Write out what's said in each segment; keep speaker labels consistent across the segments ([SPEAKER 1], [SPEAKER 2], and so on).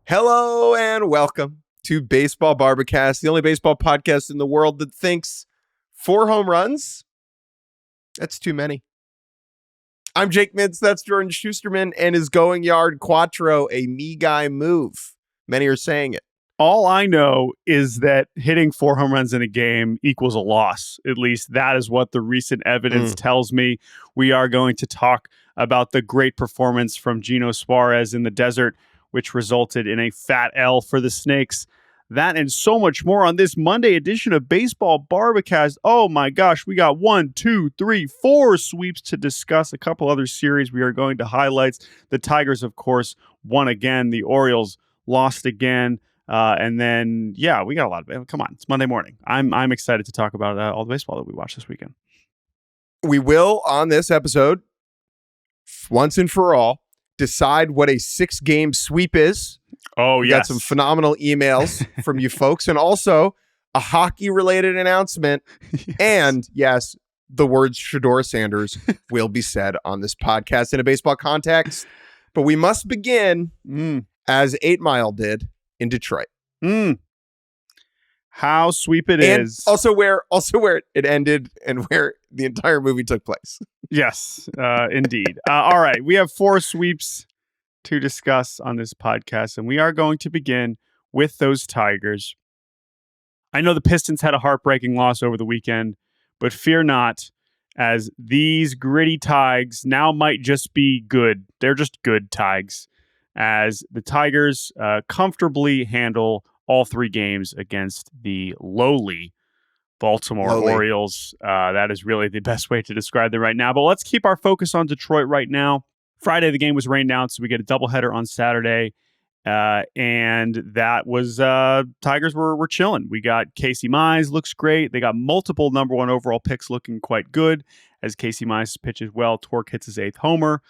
[SPEAKER 1] Hello and welcome to Baseball Barbacast, the only baseball podcast in the world that thinks 4 home runs, that's too many. I'm Jake Mintz, that's Jordan Shusterman, and his going yard quattro, a me guy move. Many are saying it.
[SPEAKER 2] All I know is that hitting 4 home runs in a game equals a loss. At least that is what the recent evidence tells me. We are going to talk about the great performance from Gino Suarez in the desert, which resulted in a fat L for the Snakes. That and so much more on this Monday edition of Baseball Barbacast. Oh my gosh, we got 1, 2, 3, 4 sweeps to discuss. A couple other series we are going to highlight. The Tigers, of course, won again. The Orioles lost again. And then, yeah, we got a lot of it. Come on, it's Monday morning. I'm excited to talk about all the baseball that we watched this weekend.
[SPEAKER 1] We will, on this episode, once and for all, decide what a 6-game sweep is.
[SPEAKER 2] Oh,
[SPEAKER 1] We
[SPEAKER 2] yes.
[SPEAKER 1] got some phenomenal emails from you folks, and also a hockey-related announcement.
[SPEAKER 2] Yes.
[SPEAKER 1] And, yes, the words Shedeur Sanders will be said on this podcast in a baseball context. But we must begin, as 8 Mile did, in Detroit.
[SPEAKER 2] How sweep it
[SPEAKER 1] And
[SPEAKER 2] is.
[SPEAKER 1] also where it ended and where the entire movie took place.
[SPEAKER 2] Yes, indeed. All right, we have 4 sweeps to discuss on this podcast, and we are going to begin with those Tigers. I know the Pistons had a heartbreaking loss over the weekend, but fear not, as these gritty Tigers now might just be good. They're just good Tigers, as the Tigers comfortably handle all 3 games against the lowly Baltimore Orioles. That is really the best way to describe them right now. But let's keep our focus on Detroit right now. Friday, the game was rained out, so we get a doubleheader on Saturday. And that was Tigers were chilling. We got Casey Mize, looks great. They got multiple number 1 overall picks looking quite good as Casey Mize pitches well. Torque hits his 8th homer.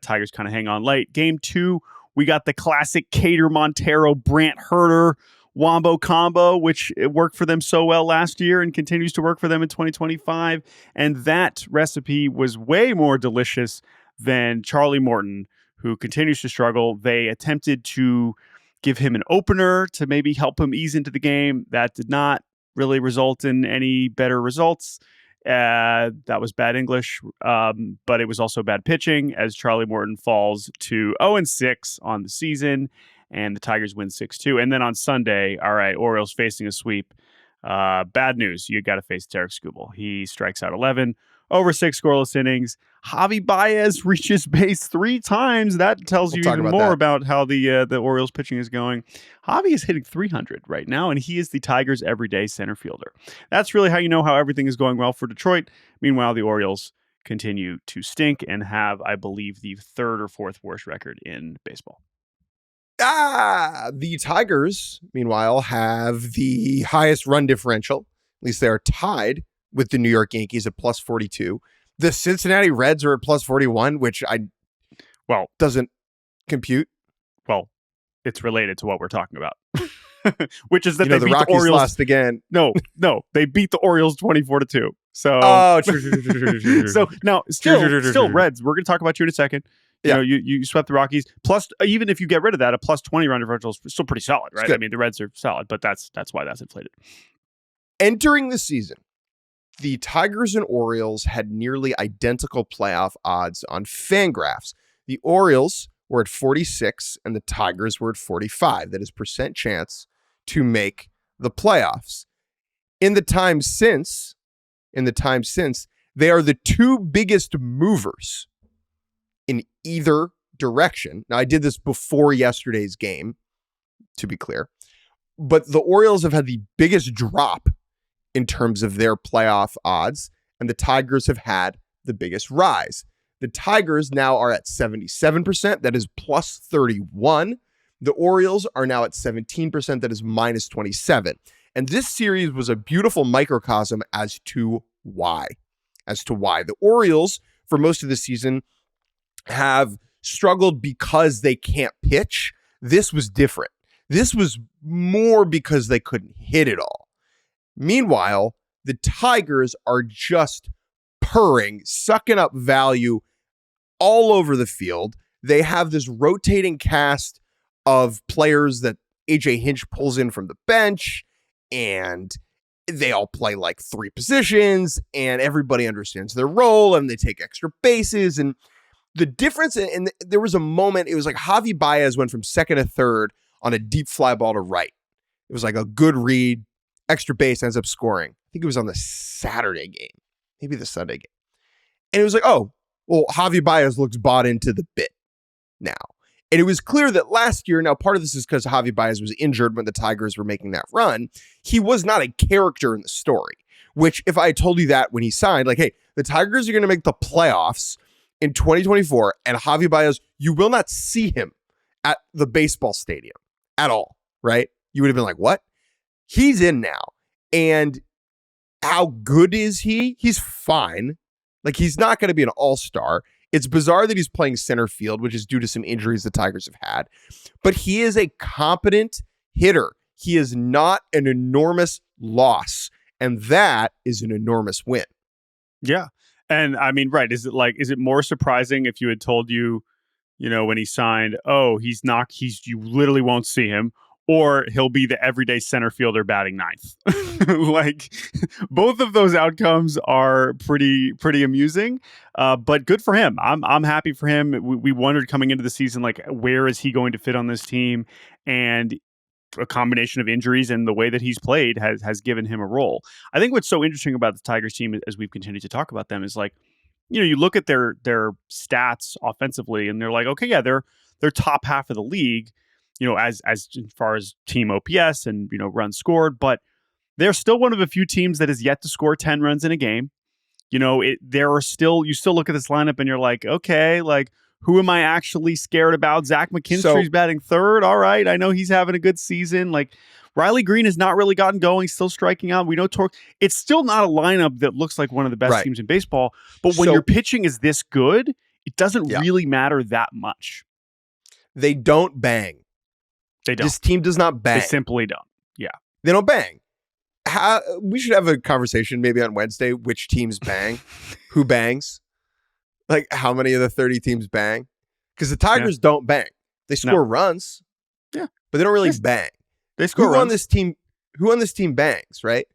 [SPEAKER 2] Tigers kind of hang on late. Game 2, we got the classic Cater Montero, Brant Herter Wombo combo, which it worked for them so well last year and continues to work for them in 2025. And that recipe was way more delicious than Charlie Morton, who continues to struggle. They attempted to give him an opener to maybe help him ease into the game. That did not really result in any better results. That was bad English, but it was also bad pitching as Charlie Morton falls to 0-6 on the season, and the Tigers win 6-2. And then on Sunday, all right, Orioles facing a sweep. Bad news. You got to face Derek Skubal. He strikes out 11 over 6 scoreless innings. Javi Baez reaches base 3 times. That tells you even more about how the Orioles pitching is going. Javi is hitting 300 right now, and he is the Tigers' everyday center fielder. That's really how you know how everything is going well for Detroit. Meanwhile, the Orioles continue to stink and have, I believe, the 3rd or 4th worst record in baseball.
[SPEAKER 1] The Tigers, meanwhile, have the highest run differential. At least they are tied with the New York Yankees at plus 42. The Cincinnati Reds are at plus 41, which doesn't compute.
[SPEAKER 2] Well, it's related to what we're talking about, which is that
[SPEAKER 1] the Rockies
[SPEAKER 2] Orioles
[SPEAKER 1] lost again.
[SPEAKER 2] No, they beat the Orioles 24-2. So,
[SPEAKER 1] true.
[SPEAKER 2] So now, still Reds. We're going to talk about you in a second. You know, you swept the Rockies. Plus, even if you get rid of that, a plus 20 run differential is still pretty solid, right? I mean, the Reds are solid, but that's why that's inflated.
[SPEAKER 1] Entering the season, the Tigers and Orioles had nearly identical playoff odds on Fangraphs. The Orioles were at 46 and the Tigers were at 45. That is percent chance to make the playoffs. In the time since, they are the 2 biggest movers in either direction. Now, I did this before yesterday's game, to be clear, but the Orioles have had the biggest drop in terms of their playoff odds, and the Tigers have had the biggest rise. The Tigers now are at 77%. That is plus 31. The Orioles are now at 17%. That is minus 27. And this series was a beautiful microcosm as to why. The Orioles, for most of the season, have struggled because they can't pitch. This was different. This was more because they couldn't hit it all. Meanwhile, the Tigers are just purring, sucking up value all over the field. They have this rotating cast of players that AJ Hinch pulls in from the bench, and they all play like 3 positions, and everybody understands their role, and they take extra bases. And the difference, and there was a moment, it was like Javi Baez went from second to third on a deep fly ball to right. It was like a good read, extra base, ends up scoring. I think it was on the Saturday game, maybe the Sunday game. And it was like, oh, well, Javi Baez looks bought into the bit now. And it was clear that last year, now part of this is because Javi Baez was injured when the Tigers were making that run, he was not a character in the story, which if I had told you that when he signed, like, hey, the Tigers are going to make the playoffs in 2024, and Javi Baez, you will not see him at the baseball stadium at all, right? You would have been like, what? He's in now. And how good is he? He's fine. Like, he's not going to be an all-star. It's bizarre that he's playing center field, which is due to some injuries the Tigers have had. But he is a competent hitter. He is not an enormous loss. And that is an enormous win.
[SPEAKER 2] Yeah. And I mean, right. Is it more surprising if you had told you, when he signed, oh, you literally won't see him, or he'll be the everyday center fielder batting ninth. Like, both of those outcomes are pretty amusing, but good for him. I'm happy for him. We wondered coming into the season, like, where is he going to fit on this team? And a combination of injuries and the way that he's played has given him a role. I think what's so interesting about the Tigers team, as we've continued to talk about them, is like, you look at their stats offensively, and they're like, okay, yeah, they're top half of the league, as far as team OPS and runs scored, but they're still one of a few teams that has yet to score 10 runs in a game. You still look at this lineup and you're like, okay, like, who am I actually scared about? Zach McKinstry's batting third. All right, I know he's having a good season. Like, Riley Green has not really gotten going, still striking out. We know Torque. It's still not a lineup that looks like one of the best teams in baseball. But when your pitching is this good, it doesn't really matter that much.
[SPEAKER 1] They don't bang.
[SPEAKER 2] They don't.
[SPEAKER 1] This team does not bang.
[SPEAKER 2] They simply don't. Yeah.
[SPEAKER 1] They don't bang. We should have a conversation maybe on Wednesday, which teams bang, who bangs, like how many of the 30 teams bang. Because the Tigers don't bang. They score runs.
[SPEAKER 2] Yeah.
[SPEAKER 1] But they don't really bang.
[SPEAKER 2] They score runs.
[SPEAKER 1] Who on this team bangs, right?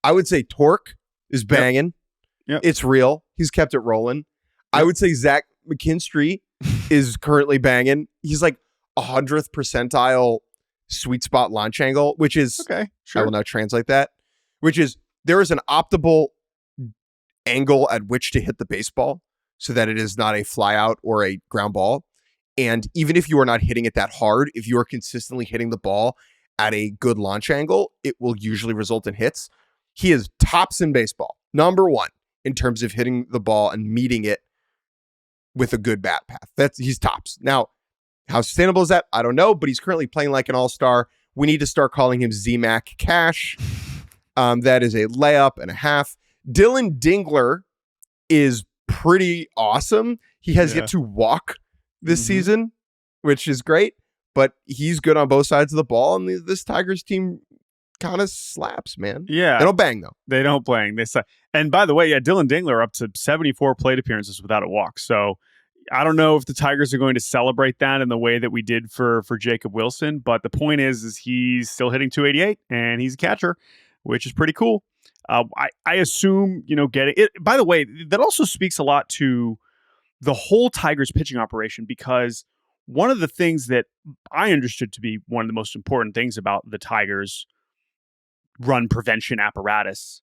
[SPEAKER 1] I would say Torque is banging.
[SPEAKER 2] Yep.
[SPEAKER 1] It's real. He's kept it rolling. Yep. I would say Zach McKinstry is currently banging. He's like 100th percentile sweet spot launch angle, which is,
[SPEAKER 2] okay, sure.
[SPEAKER 1] I will now translate that, which is there is an optimal angle at which to hit the baseball so that it is not a fly out or a ground ball. And even if you are not hitting it that hard, if you are consistently hitting the ball at a good launch angle, it will usually result in hits. He is tops in baseball, number one, in terms of hitting the ball and meeting it with a good bat path. He's tops. Now, how sustainable is that? I don't know, but he's currently playing like an all-star. We need to start calling him Z-Mac Cash. That is a layup and a half. Dylan Dingler is pretty awesome. He has yet to walk this season, which is great, but he's good on both sides of the ball, and this Tigers team kind of slaps, man.
[SPEAKER 2] Yeah.
[SPEAKER 1] They don't bang, though.
[SPEAKER 2] They don't bang. And by the way, Dylan Dingler up to 74 plate appearances without a walk. So I don't know if the Tigers are going to celebrate that in the way that we did for Jacob Wilson, but the point is he's still hitting 288 and he's a catcher, which is pretty cool. I assume, getting it. By the way, that also speaks a lot to the whole Tigers pitching operation, because one of the things that I understood to be one of the most important things about the Tigers run prevention apparatus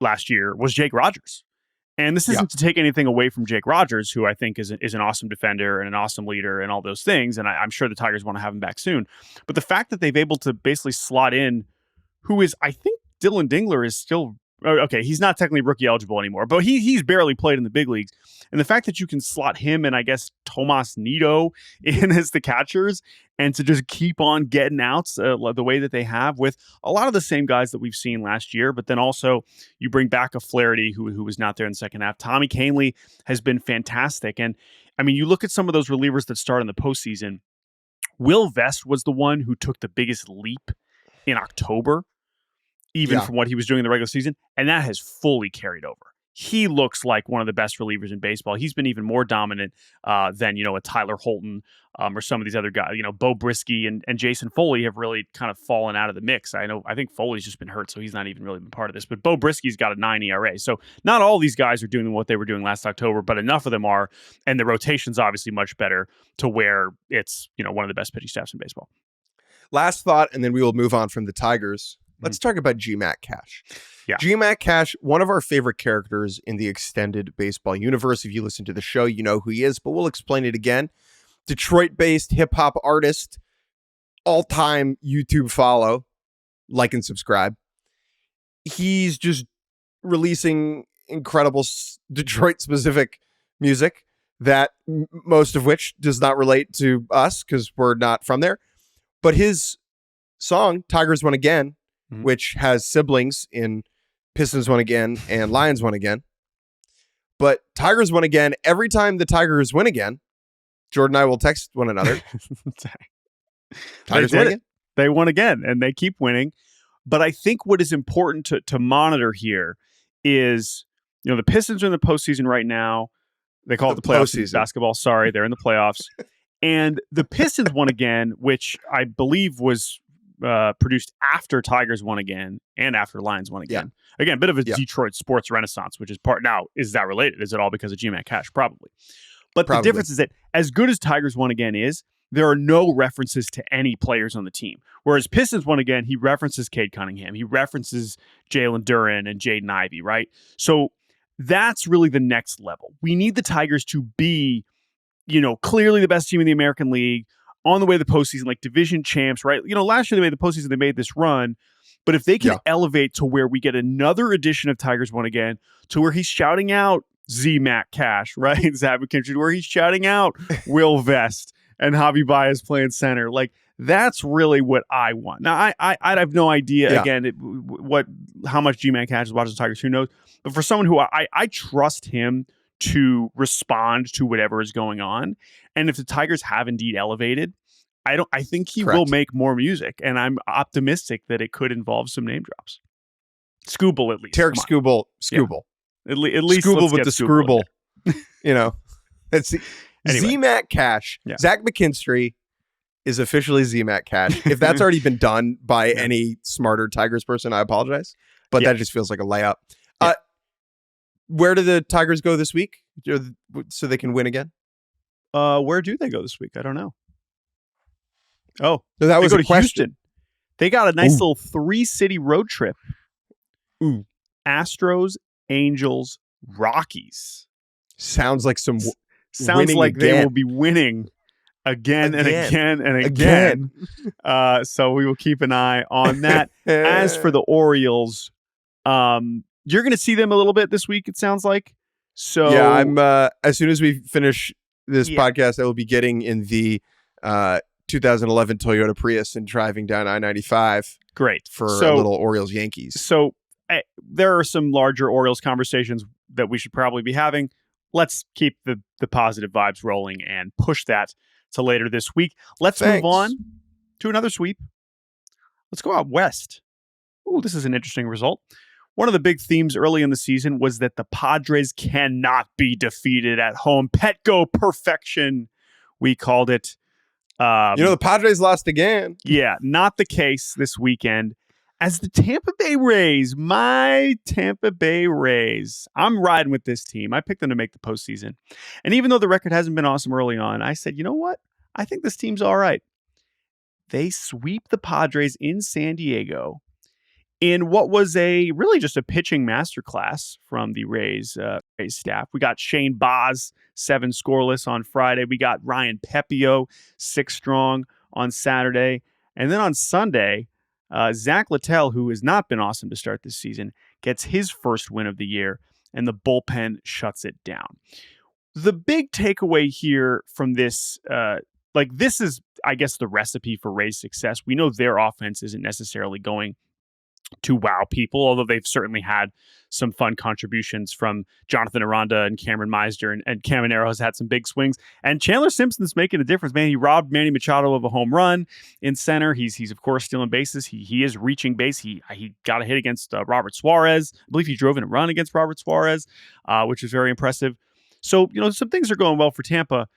[SPEAKER 2] last year was Jake Rogers. And this isn't to take anything away from Jake Rogers, who I think is an awesome defender and an awesome leader and all those things. And I'm sure the Tigers want to have him back soon. But the fact that they've able to basically slot in who is, I think Dylan Dingler is still, okay, he's not technically rookie eligible anymore, but he's barely played in the big leagues. And the fact that you can slot him and I guess Tomas Nido in as the catchers and to just keep on getting outs the way that they have with a lot of the same guys that we've seen last year. But then also you bring back a Flaherty who was not there in the second half. Tommy Kahnle has been fantastic. And I mean, you look at some of those relievers that start in the postseason. Will Vest was the one who took the biggest leap in October, even from what he was doing in the regular season. And that has fully carried over. he looks like one of the best relievers in baseball. He's been even more dominant than, a Tyler Holton or some of these other guys. Bo Brisky and Jason Foley have really kind of fallen out of the mix. I think Foley's just been hurt, so he's not even really been part of this. But Bo Brisky's got a 9 ERA. So not all these guys are doing what they were doing last October, but enough of them are. And the rotation's obviously much better to where it's, one of the best pitching staffs in baseball.
[SPEAKER 1] Last thought, and then we will move on from the Tigers. Let's talk about G-Mac Cash.
[SPEAKER 2] Yeah.
[SPEAKER 1] G-Mac Cash, one of our favorite characters in the extended baseball universe. If you listen to the show, you know who he is, but we'll explain it again. Detroit-based hip-hop artist, all-time YouTube follow, like and subscribe. He's just releasing incredible Detroit-specific music that most of which does not relate to us because we're not from there. But his song, Tigers Won Again, which has siblings in Pistons Won Again and Lions Won Again. But Tigers Won Again, every time the Tigers win again, Jordan and I will text one another. Tigers won again?
[SPEAKER 2] They won again, and they keep winning. But I think what is important to monitor here is, the Pistons are in the postseason right now. They call it the playoffs in basketball. Sorry, they're in the playoffs. And the Pistons won again, which I believe was produced after Tigers won again and after Lions won again. Yeah. Again, a bit of a Detroit sports renaissance, which is part. Now, is that related? Is it all because of G-Mac Cash? Probably. But the difference is that as good as Tigers won again is, there are no references to any players on the team. Whereas Pistons won again, he references Cade Cunningham. He references Jalen Duren and Jaden Ivey, right? So that's really the next level. We need the Tigers to be, clearly the best team in the American League, on the way to the postseason, like division champs, right? Last year they made the postseason, they made this run. But if they can elevate to where we get another edition of Tigers Won Again, to where he's shouting out Z-Mac Cash, right? Zach McKinstry, where he's shouting out Will Vest and Javi Baez playing center. Like, that's really what I want. Now, I have no idea, again, how much G-Mac Cash is watching the Tigers. Who knows? But for someone who I trust him to respond to whatever is going on. And if the Tigers have indeed elevated, I think he will make more music. And I'm optimistic that it could involve some name drops. Scooble, at least.
[SPEAKER 1] Tarek Scooble.
[SPEAKER 2] Yeah. At least
[SPEAKER 1] Scooble with the Scrooble. That's
[SPEAKER 2] anyway.
[SPEAKER 1] Z-Mac Cash. Yeah. Zach McKinstry is officially Z-Mac Cash. If that's already been done by any smarter Tigers person, I apologize. But that just feels like a layup. Yeah. Where do the Tigers go this week so they can win again?
[SPEAKER 2] Where do they go this week? I don't know. Oh,
[SPEAKER 1] so that was
[SPEAKER 2] a
[SPEAKER 1] question.
[SPEAKER 2] Houston. They got a nice little 3-city road trip.
[SPEAKER 1] Ooh.
[SPEAKER 2] Astros, Angels, Rockies.
[SPEAKER 1] Sounds like
[SPEAKER 2] Sounds like
[SPEAKER 1] again.
[SPEAKER 2] They will be winning again and again and again. So we will keep an eye on that. As for the Orioles, you're going to see them a little bit this week, it sounds like. So
[SPEAKER 1] yeah, I'm as soon as we finish this podcast, I will be getting in the 2011 Toyota Prius and driving down I-95.
[SPEAKER 2] Great.
[SPEAKER 1] For a little Orioles Yankees.
[SPEAKER 2] So there are some larger Orioles conversations that we should probably be having. Let's keep the positive vibes rolling and push that to later this week. Let's move on to another sweep. Let's go out west. Ooh, this is an interesting result. One of the big themes early in the season was that the Padres cannot be defeated at home. Petco perfection, we called it.
[SPEAKER 1] The Padres lost again.
[SPEAKER 2] Yeah, not the case this weekend. As the Tampa Bay Rays, my Tampa Bay Rays, I'm riding with this team. I picked them to make the postseason. And even though the record hasn't been awesome early on, I said, you know what? I think this team's all right. They sweep the Padres in San Diego in what was really just a pitching masterclass from the Rays staff. We got Shane Baz, 7 scoreless on Friday. We got Ryan Pepio, 6 strong on Saturday. And then on Sunday, Zach Littell, who has not been awesome to start this season, gets his first win of the year, and the bullpen shuts it down. The big takeaway here from this, this is, I guess, the recipe for Rays' success. We know their offense isn't necessarily going to wow people, although they've certainly had some fun contributions from Jonathan Aranda and Cameron Meisner, and Caminero has had some big swings. And Chandler Simpson's making a difference, man. He robbed Manny Machado of a home run in center. He's of course stealing bases. He is reaching base. He got a hit against Robert Suarez. I believe he drove in a run against Robert Suarez, which is very impressive. So, some things are going well for Tampa.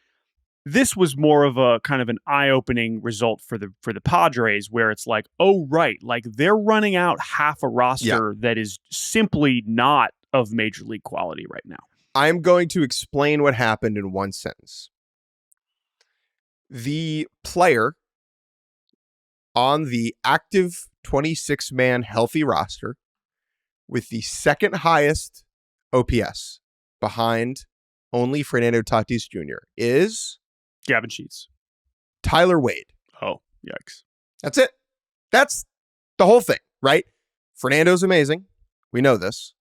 [SPEAKER 2] This was more of a kind of an eye-opening result for the Padres, where it's like, oh, right, like they're running out half a roster that is simply not of major league quality right now.
[SPEAKER 1] I'm going to explain what happened in one sentence. The player on the active 26-man healthy roster with the second highest OPS behind only Fernando Tatis Jr. is
[SPEAKER 2] Gavin Sheets.
[SPEAKER 1] Tyler Wade.
[SPEAKER 2] Oh, yikes.
[SPEAKER 1] That's it. That's the whole thing, right? Fernando's amazing. We know this.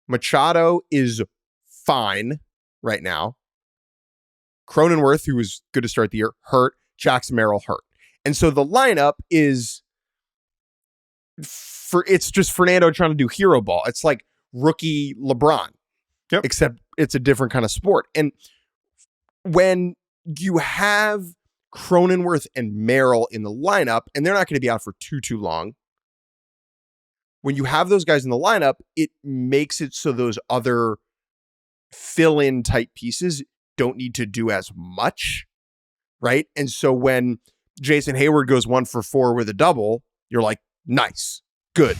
[SPEAKER 1] Machado is fine right now. Cronenworth, who was good to start the year, hurt. Jackson Merrill hurt. And so the lineup is it's just Fernando trying to do hero ball. It's like rookie LeBron, except it's a different kind of sport. And when you have Cronenworth and Merrill in the lineup, and they're not going to be out for too long. When you have those guys in the lineup, it makes it so those other fill-in type pieces don't need to do as much, right? And so when Jason Hayward goes 1 for 4 with a double, you're like, nice, good.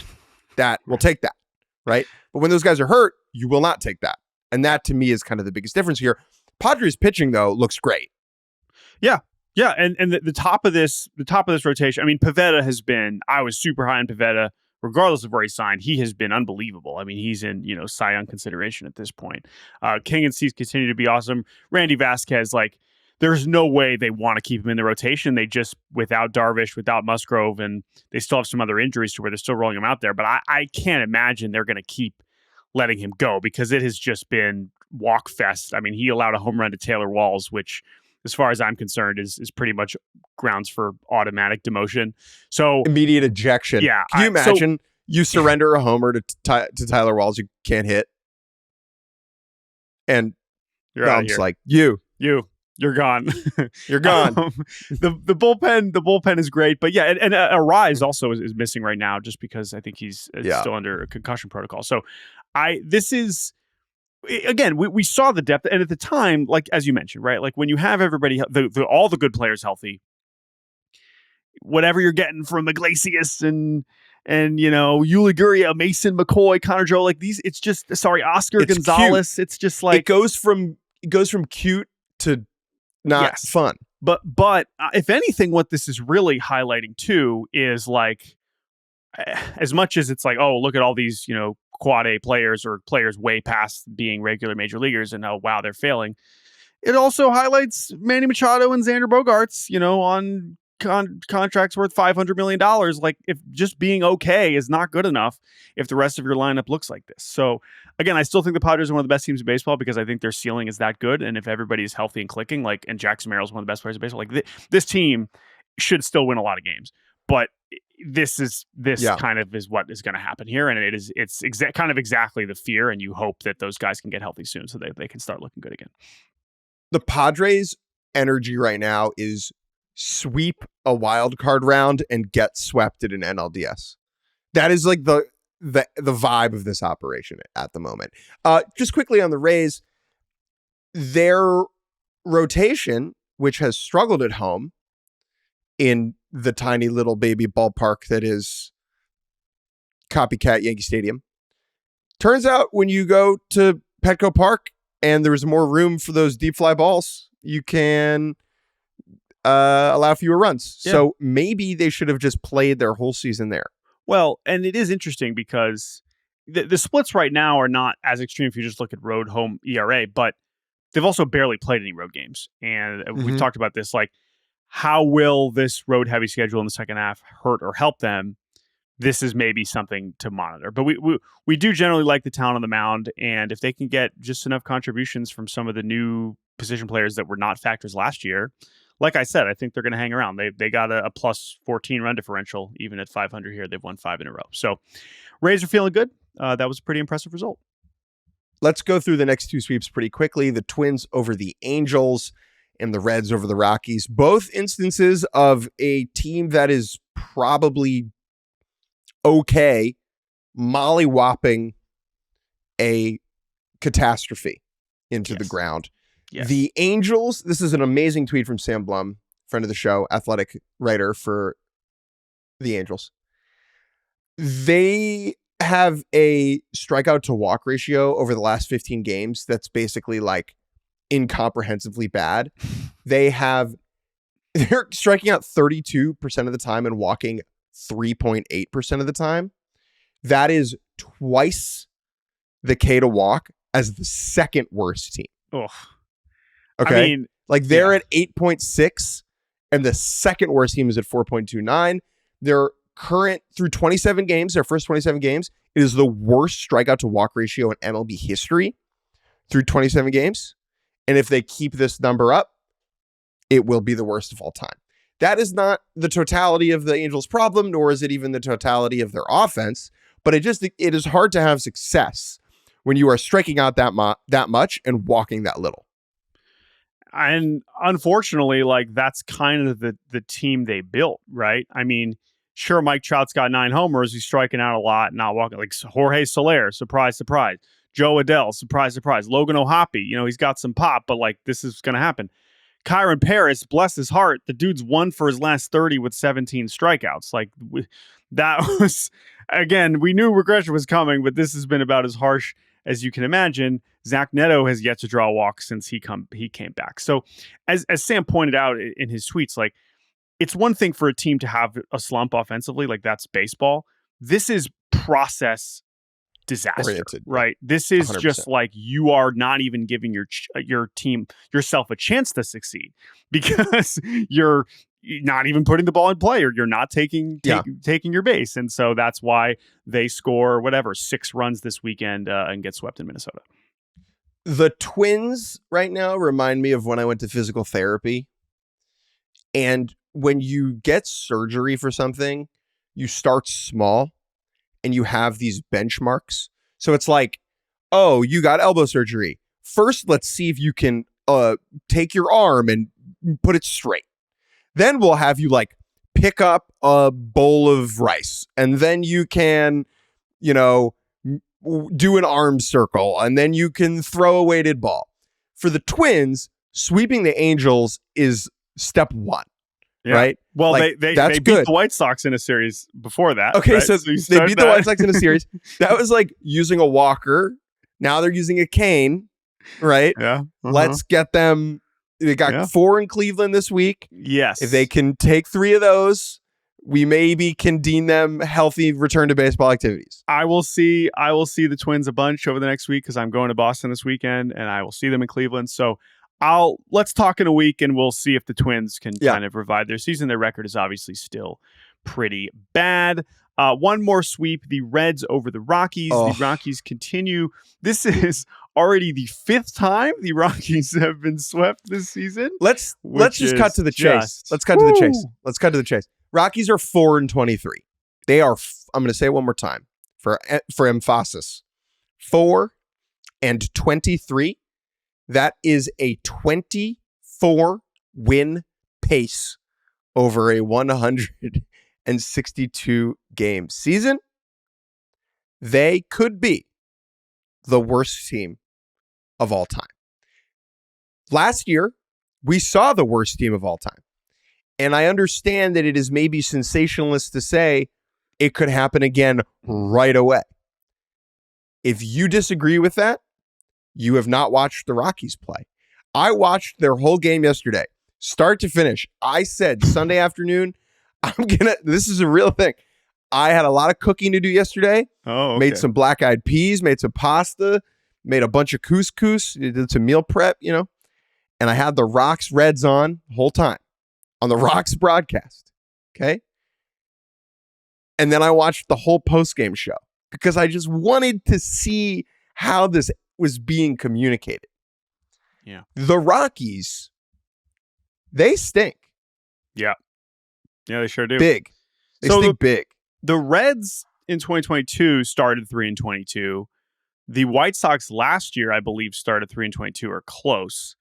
[SPEAKER 1] We'll take that, right? But when those guys are hurt, you will not take that. And that to me is kind of the biggest difference here. Padres pitching though looks great.
[SPEAKER 2] Yeah. Yeah. And the top of this rotation, I mean, Pivetta has been, I was super high on Pivetta, regardless of where he signed. He has been unbelievable. I mean, he's in, Cy Young consideration at this point. King and Cease continue to be awesome. Randy Vasquez, like, there's no way they want to keep him in the rotation. They just, without Darvish, without Musgrove, and they still have some other injuries to where they're still rolling him out there. But I can't imagine they're going to keep letting him go because it has just been walk fest. I mean, he allowed a home run to Taylor Walls, which, as far as I'm concerned, is pretty much grounds for automatic demotion. So
[SPEAKER 1] immediate ejection.
[SPEAKER 2] Yeah.
[SPEAKER 1] Can you imagine you surrender a homer to Tyler Walls you can't hit? And Dom's like, you're gone.
[SPEAKER 2] You're gone. The bullpen is great, but yeah, and Arise also is missing right now just because I think he's still under a concussion protocol. So this is, again, we saw the depth, and at the time, like as you mentioned, right, like when you have everybody, all the good players healthy, whatever you're getting from Iglesias and Yuli Gurria, Mason McCoy, Connor Joe, like these, it's just Oscar Gonzalez. Cute. It's just like
[SPEAKER 1] it goes from cute to not fun.
[SPEAKER 2] But if anything, what this is really highlighting too is like, as much as it's like, oh, look at all these, quad A players or players way past being regular major leaguers and oh, wow, they're failing. It also highlights Manny Machado and Xander Bogaerts, on contracts worth $500 million. Like, if just being okay is not good enough if the rest of your lineup looks like this. So again, I still think the Padres are one of the best teams in baseball because I think their ceiling is that good. And if everybody is healthy and clicking, like, and Jackson Merrill is one of the best players in baseball, like this team should still win a lot of games. But this kind of is what is going to happen here, and it's kind of exactly the fear, and you hope that those guys can get healthy soon so they can start looking good again.
[SPEAKER 1] The Padres' energy right now is sweep a wild card round and get swept at an NLDS. That is like the vibe of this operation at the moment. Just quickly on the Rays, their rotation, which has struggled at home in the tiny little baby ballpark that is copycat Yankee Stadium. Turns out when you go to Petco Park and there's more room for those deep fly balls, you can allow fewer runs. Yeah. So maybe they should have just played their whole season there.
[SPEAKER 2] Well, and it is interesting because the splits right now are not as extreme if you just look at road home ERA, but they've also barely played any road games. And we've talked about this, like, how will this road heavy schedule in the second half hurt or help them? This is maybe something to monitor. But we do generally like the talent on the mound, and if they can get just enough contributions from some of the new position players that were not factors last year, like I said, I think they're going to hang around. They got a plus 14 run differential, even at 500 here. They've won 5 in a row. So Rays are feeling good. That was a pretty impressive result.
[SPEAKER 1] Let's go through the next two sweeps pretty quickly. The Twins over the Angels and the Reds over the Rockies. Both instances of a team that is probably okay mollywhopping a catastrophe into the ground.
[SPEAKER 2] Yes.
[SPEAKER 1] The Angels, this is an amazing tweet from Sam Blum, friend of the show, athletic writer for the Angels. They have a strikeout to walk ratio over the last 15 games that's basically like incomprehensibly bad. They're striking out 32% of the time and walking 3.8% of the time. That is twice the K to walk as the second worst team.
[SPEAKER 2] Ugh.
[SPEAKER 1] Okay.
[SPEAKER 2] I mean,
[SPEAKER 1] like they're at 8.6 and the second worst team is at 4.29. They're current through 27 games, their first 27 games, it is the worst strikeout to walk ratio in MLB history through 27 games. And if they keep this number up, it will be the worst of all time. That is not the totality of the Angels' problem, nor is it even the totality of their offense. But it is hard to have success when you are striking out that much and walking that little.
[SPEAKER 2] And unfortunately, like that's kind of the team they built, right? I mean, sure, Mike Trout's got 9 homers. He's striking out a lot, not walking. Like Jorge Soler, surprise, surprise. Joe Adell, surprise, surprise. Logan O'Hoppe, he's got some pop, but like this is going to happen. Kyron Paris, bless his heart, the dude's won for his last 30 with 17 strikeouts. Like that was, again, we knew regression was coming, but this has been about as harsh as you can imagine. Zach Neto has yet to draw a walk since he came back. So as Sam pointed out in his tweets, like it's one thing for a team to have a slump offensively, like that's baseball. This is process disaster,
[SPEAKER 1] oriented,
[SPEAKER 2] right? This is
[SPEAKER 1] 100%.
[SPEAKER 2] Just like you are not even giving your team yourself a chance to succeed because you're not even putting the ball in play or you're not taking your base. And so that's why they score 6 runs this weekend and get swept in Minnesota.
[SPEAKER 1] The Twins right now remind me of when I went to physical therapy. And when you get surgery for something, you start small and you have these benchmarks. So it's like, oh, you got elbow surgery. First, let's see if you can take your arm and put it straight. Then we'll have you like pick up a bowl of rice and then you can, do an arm circle and then you can throw a weighted ball. For the Twins, sweeping the Angels is step 1. Yeah. Right?
[SPEAKER 2] Well, like, they beat the White Sox in a series before that.
[SPEAKER 1] Okay,
[SPEAKER 2] right?
[SPEAKER 1] so they beat the White Sox in a series. That was like using a walker. Now they're using a cane, right?
[SPEAKER 2] Yeah.
[SPEAKER 1] Let's get them. They got 4 in Cleveland this week.
[SPEAKER 2] Yes.
[SPEAKER 1] If they can take 3 of those, we maybe can deem them healthy return to baseball activities.
[SPEAKER 2] I will see the Twins a bunch over the next week because I'm going to Boston this weekend and I will see them in Cleveland. So let's talk in a week and we'll see if the Twins can kind of revive their season. Their record is obviously still pretty bad. One more sweep, the Reds over the Rockies. Oh. The Rockies continue. This is already the 5th time the Rockies have been swept this season.
[SPEAKER 1] Let's just cut to the chase. Let's cut to the chase. Rockies are 4-23. They are, I'm going to say it one more time for emphasis, 4-23. That is a 24 win pace over a 162 game season. They could be the worst team of all time. Last year, we saw the worst team of all time. And I understand that it is maybe sensationalist to say it could happen again right away. If you disagree with that, you have not watched the Rockies play. I watched their whole game yesterday, start to finish. I said Sunday afternoon, this is a real thing. I had a lot of cooking to do yesterday.
[SPEAKER 2] Oh, okay.
[SPEAKER 1] Made some black-eyed peas, made some pasta, made a bunch of couscous, did some meal prep, and I had the Rocks Reds on the whole time on the Rocks broadcast. Okay. And then I watched the whole post-game show because I just wanted to see how this was being communicated.
[SPEAKER 2] Yeah.
[SPEAKER 1] The Rockies, They stink.
[SPEAKER 2] Yeah, they sure do.
[SPEAKER 1] Big. They stink big.
[SPEAKER 2] The Reds in 2022 started 3-22. The White Sox last year, I believe, started 3-22 or close.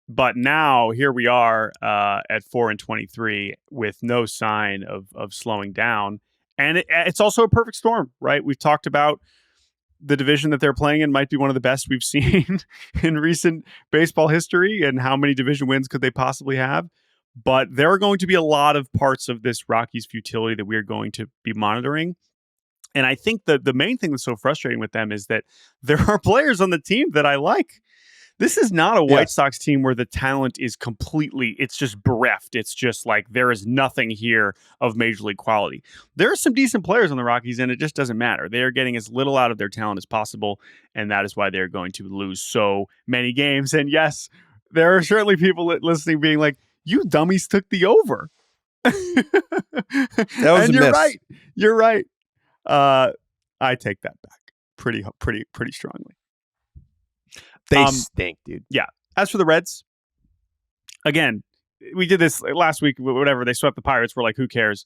[SPEAKER 2] But now here we are at 4-23 with no sign of slowing down. And it's also a perfect storm, right? We've talked about the division that they're playing in might be one of the best we've seen in recent baseball history. And how many division wins could they possibly have? But there are going to be a lot of parts of this Rockies futility that we're going to be monitoring. And I think that the main thing that's so frustrating with them is that there are players on the team that I like. This is not a White Sox team where the talent is it's just bereft. It's just like there is nothing here of major league quality. There are some decent players on the Rockies, and it just doesn't matter. They are getting as little out of their talent as possible, and that is why they're going to lose so many games. And yes, there are certainly people listening being like, you dummies took the over.
[SPEAKER 1] That was
[SPEAKER 2] and
[SPEAKER 1] a
[SPEAKER 2] you're
[SPEAKER 1] miss.
[SPEAKER 2] right. You're right. I take that back pretty strongly.
[SPEAKER 1] They stink, dude.
[SPEAKER 2] Yeah. As for the Reds, again, we did this last week, whatever. They swept the Pirates. We're like, who cares?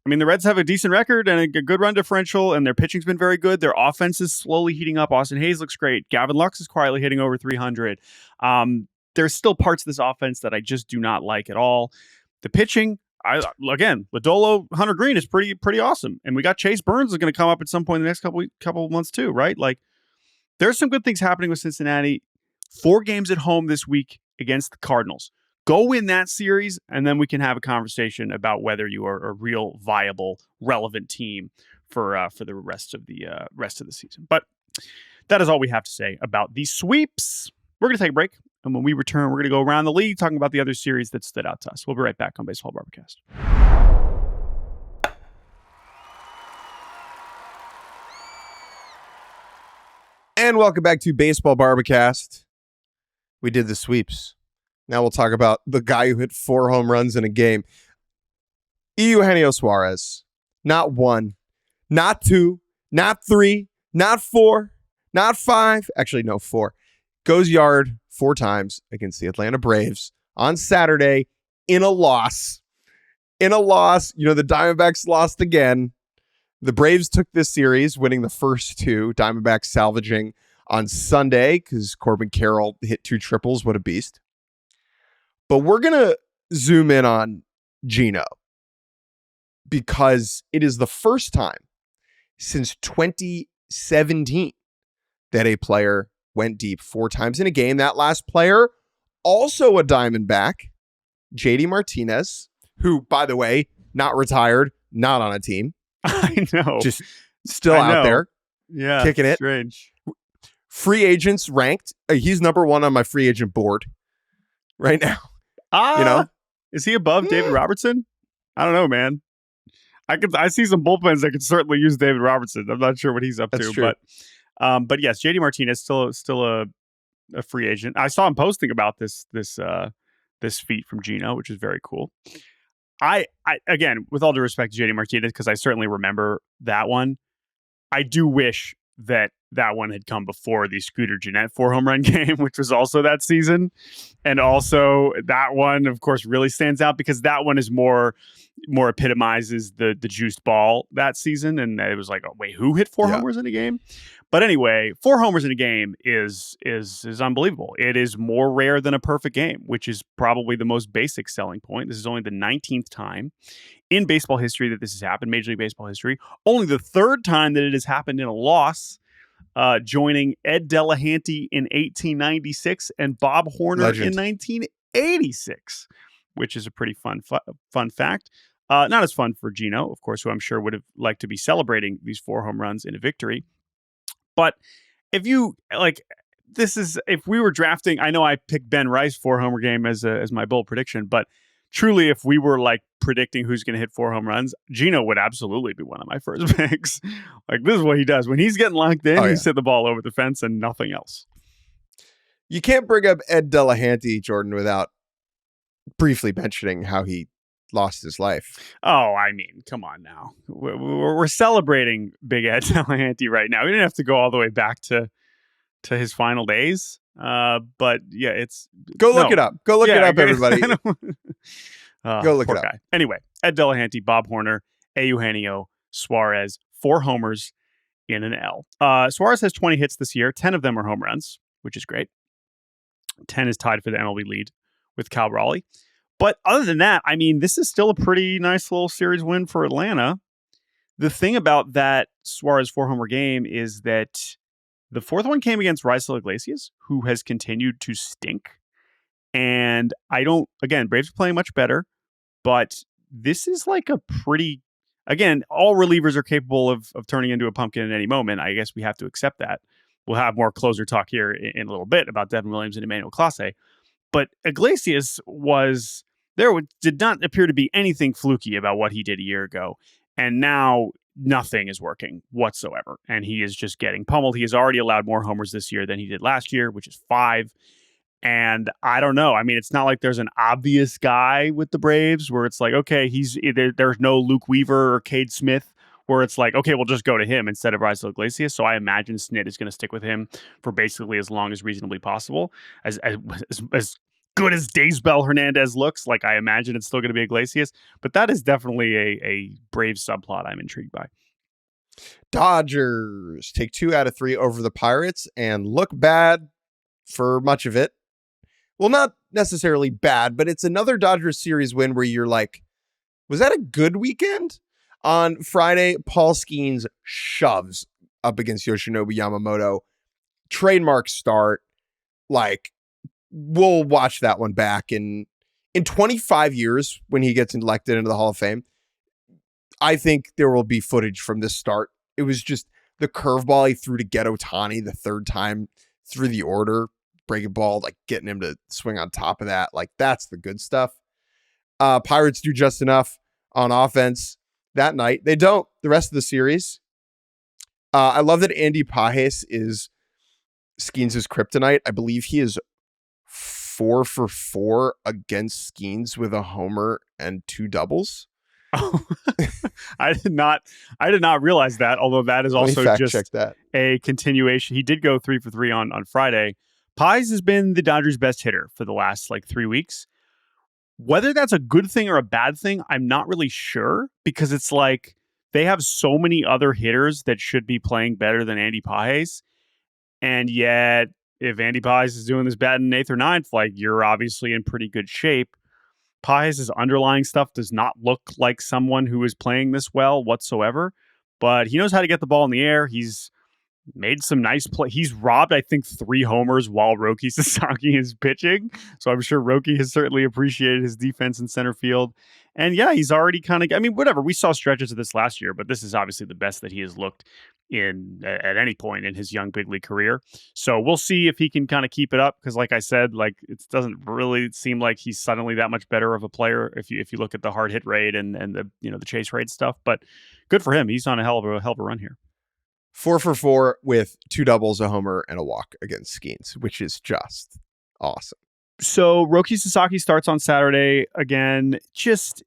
[SPEAKER 2] I mean, the Reds have a decent record and a good run differential, and their pitching's been very good. Their offense is slowly heating up. Austin Hayes looks great. Gavin Lux is quietly hitting over 300. There's still parts of this offense that I just do not like at all. The pitching, Lodolo, Hunter Green is pretty awesome. And we got Chase Burns is going to come up at some point in the next couple of months too, right? Like, there's some good things happening with Cincinnati. 4 games at home this week against the Cardinals. Go win that series, and then we can have a conversation about whether you are a real, viable, relevant team for the rest of the season. But that is all we have to say about the sweeps. We're going to take a break, and when we return, we're going to go around the league talking about the other series that stood out to us. We'll be right back on Baseball Barbacast.
[SPEAKER 1] And welcome back to Baseball Barbacast. We did the sweeps. Now we'll talk about the guy who hit 4 home runs in a game. Eugenio Suarez. Not 1, not 2, not 3, not 4, not 5. Actually, no, 4. Goes yard 4 times against the Atlanta Braves on Saturday in a loss. The Diamondbacks lost again. The Braves took this series, winning the first 2. Diamondbacks salvaging on Sunday because Corbin Carroll hit 2 triples. What a beast. But we're going to zoom in on Gino because it is the first time since 2017 that a player went deep 4 times in a game. That last player, also a Diamondback, JD Martinez, who, by the way, not retired, not on a team.
[SPEAKER 2] I know.
[SPEAKER 1] Just still out there.
[SPEAKER 2] Yeah.
[SPEAKER 1] Kicking it.
[SPEAKER 2] Strange.
[SPEAKER 1] Free agents ranked. He's number 1 on my free agent board right now.
[SPEAKER 2] Is he above David Robertson? I don't know, man. I see some bullpens that could certainly use David Robertson. I'm not sure what he's up
[SPEAKER 1] That's
[SPEAKER 2] to,
[SPEAKER 1] true.
[SPEAKER 2] but yes, JD Martinez still a free agent. I saw him posting about this feat from Gino, which is very cool. I again, with all due respect to JD Martinez, because I certainly remember that one, I do wish that one had come before the Scooter Gennett 4 home run game, which was also that season. And also that one, of course, really stands out because that one is more epitomizes the juiced ball that season. And it was like, oh, wait, who hit 4 homers in a game? But anyway, 4 homers in a game is unbelievable. It is more rare than a perfect game, which is probably the most basic selling point. This is only the 19th time in baseball history that this has happened, Major League Baseball history. Only the 3rd time that it has happened in a loss, joining Ed Delahanty in 1896 and Bob Horner in 1986, which is a pretty fun fact. Not as fun for Gino, of course, who I'm sure would have liked to be celebrating these 4 home runs in a victory. But if we were drafting, I know I picked Ben Rice 4 homer game as my bold prediction, but truly, if we were like predicting who's going to hit 4 home runs, Gino would absolutely be one of my first picks. Like, this is what he does when he's getting locked in. He's hit the ball over the fence and nothing else.
[SPEAKER 1] You can't bring up Ed Delahanty, Jordan, without briefly mentioning how he lost his life.
[SPEAKER 2] Oh, I mean, come on now. We're celebrating Big Ed Delahanty right now. We didn't have to go all the way back to to his final days. But yeah, it's
[SPEAKER 1] look it up. Go look it up, everybody. Go look
[SPEAKER 2] poor
[SPEAKER 1] it up.
[SPEAKER 2] guy. Anyway, Ed Delahanty, Bob Horner, Eugenio Suarez, 4 homers in an L. Suarez has 20 hits this year. 10 of them are home runs, which is great. 10 is tied for the MLB lead with Cal Raleigh. But other than that, I mean, this is still a pretty nice little series win for Atlanta. The thing about that Suarez 4-homer game is that the 4th one came against Raisel Iglesias, who has continued to stink. And Braves are playing much better, but this is like a pretty, again, all relievers are capable of turning into a pumpkin at any moment. I guess we have to accept that. We'll have more closer talk here in a little bit about Devin Williams and Emmanuel Clase. But Iglesias did not appear to be anything fluky about what he did a year ago. And now nothing is working whatsoever. And he is just getting pummeled. He has already allowed more homers this year than he did last year, which is 5. And I don't know. I mean, it's not like there's an obvious guy with the Braves where it's like, okay, there's no Luke Weaver or Cade Smith where it's like, okay, we'll just go to him instead of Raisel Iglesias. So I imagine Snit is going to stick with him for basically as long as reasonably possible. As good as Daysbel Hernandez looks, like I imagine it's still going to be Iglesias. But that is definitely a Braves subplot I'm intrigued by.
[SPEAKER 1] Dodgers take 2 out of 3 over the Pirates and look bad for much of it. Well, not necessarily bad, but it's another Dodgers series win where you're like, was that a good weekend? On Friday, Paul Skeens shoves up against Yoshinobu Yamamoto. Trademark start. Like, we'll watch that one back. In 25 years, when he gets elected into the Hall of Fame, I think there will be footage from this start. It was just the curveball he threw to get Ohtani the 3rd time through the order. Breaking ball, like getting him to swing on top of that. Like, that's the good stuff. Pirates do just enough on offense that night. They don't the rest of the series. I love that Andy Pages is Skeens' kryptonite. I believe he is 4 for 4 against Skeens with a homer and 2 doubles.
[SPEAKER 2] Oh, I did not realize that, although that is also just a continuation. He did go 3 for 3 on Friday. Pies has been the Dodgers' best hitter for the last 3 weeks. Whether that's a good thing or a bad thing, I'm not really sure, because it's like they have so many other hitters that should be playing better than Andy Pages. And yet, if Andy Pages is doing this bad in 8th or 9th, like, you're obviously in pretty good shape. Pages' underlying stuff does not look like someone who is playing this well whatsoever, but he knows how to get the ball in the air. He's made some nice play. He's robbed, I think, 3 homers while Roki Sasaki is pitching. So I'm sure Roki has certainly appreciated his defense in center field. And yeah, he's already whatever. We saw stretches of this last year, but this is obviously the best that he has looked in at any point in his young big league career. So we'll see if he can kind of keep it up. Because like I said, it doesn't really seem like he's suddenly that much better of a player if you look at the hard hit rate and the the chase rate stuff. But good for him. He's on a hell of a run here.
[SPEAKER 1] 4 for 4 with 2 doubles, a homer, and a walk against Skeens, which is just awesome.
[SPEAKER 2] So Roki Sasaki starts on Saturday again. Just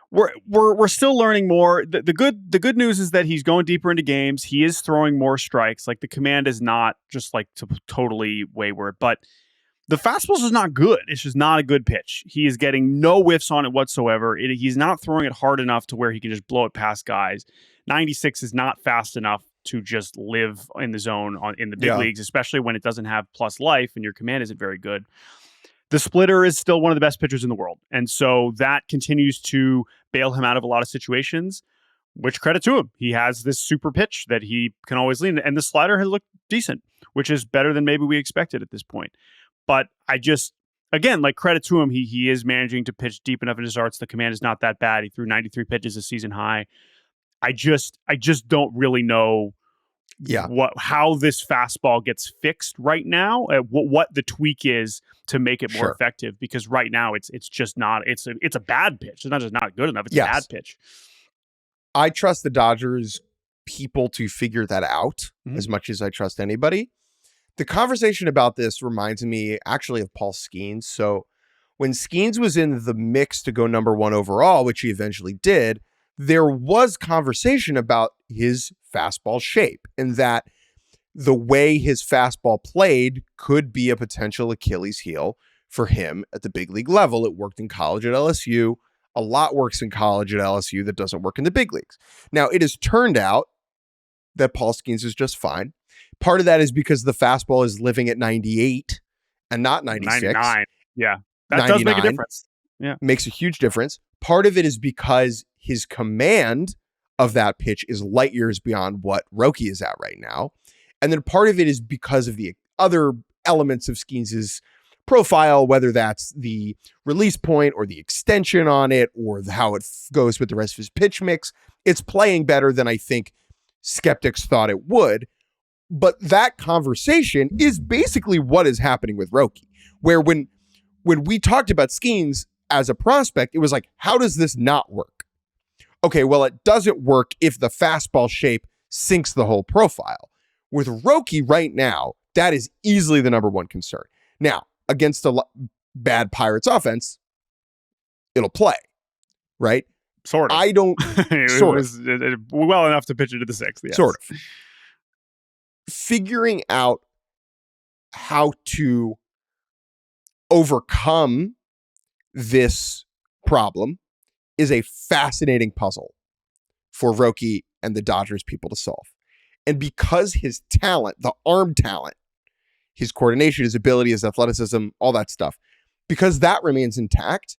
[SPEAKER 2] we're still learning more. The good news is that he's going deeper into games. He is throwing more strikes. Like, the command is not just totally wayward, but the fastball is not good. It's just not a good pitch. He is getting no whiffs on it whatsoever. He's not throwing it hard enough to where he can just blow it past guys. 96 is not fast enough to just live in the zone in the big leagues, especially when it doesn't have plus life and your command isn't very good. The splitter is still one of the best pitchers in the world. And so that continues to bail him out of a lot of situations, which credit to him. He has this super pitch that he can always lean. And the slider has looked decent, which is better than maybe we expected at this point. But credit to him. He is managing to pitch deep enough in his starts. The command is not that bad. He threw 93 pitches a season high. I just don't really know how this fastball gets fixed right now. What the tweak is to make it more effective, because right now it's just not. It's a bad pitch. It's not just not good enough. It's a bad pitch.
[SPEAKER 1] I trust the Dodgers people to figure that out as much as I trust anybody. The conversation about this reminds me actually of Paul Skeens. So when Skeens was in the mix to go number 1 overall, which he eventually did, there was conversation about his fastball shape, and that the way his fastball played could be a potential Achilles heel for him at the big league level. It worked in college at LSU. A lot works in college at LSU that doesn't work in the big leagues. Now, it has turned out that Paul Skeens is just fine. Part of that is because the fastball is living at 98 and not 96.
[SPEAKER 2] 99. Yeah. That
[SPEAKER 1] 99
[SPEAKER 2] does make a difference. Yeah.
[SPEAKER 1] Makes a huge difference. Part of it is because his command of that pitch is light years beyond what Roki is at right now. And then part of it is because of the other elements of Skeens' profile, whether that's the release point or the extension on it or how it goes with the rest of his pitch mix. It's playing better than I think skeptics thought it would. But that conversation is basically what is happening with Roki, where when we talked about Skeens as a prospect, it was like, how does this not work? Okay, well, it doesn't work if the fastball shape sinks the whole profile. With Roki right now, that is easily the number one concern. Now, against a bad Pirates offense, it'll play, right?
[SPEAKER 2] Sort of.
[SPEAKER 1] I don't...
[SPEAKER 2] sort of. Well enough to pitch it to the sixth, yes.
[SPEAKER 1] Sort of. Figuring out how to overcome this problem is a fascinating puzzle for Roki and the Dodgers people to solve. And because his talent, the arm talent, his coordination, his ability, his athleticism, all that stuff, because that remains intact,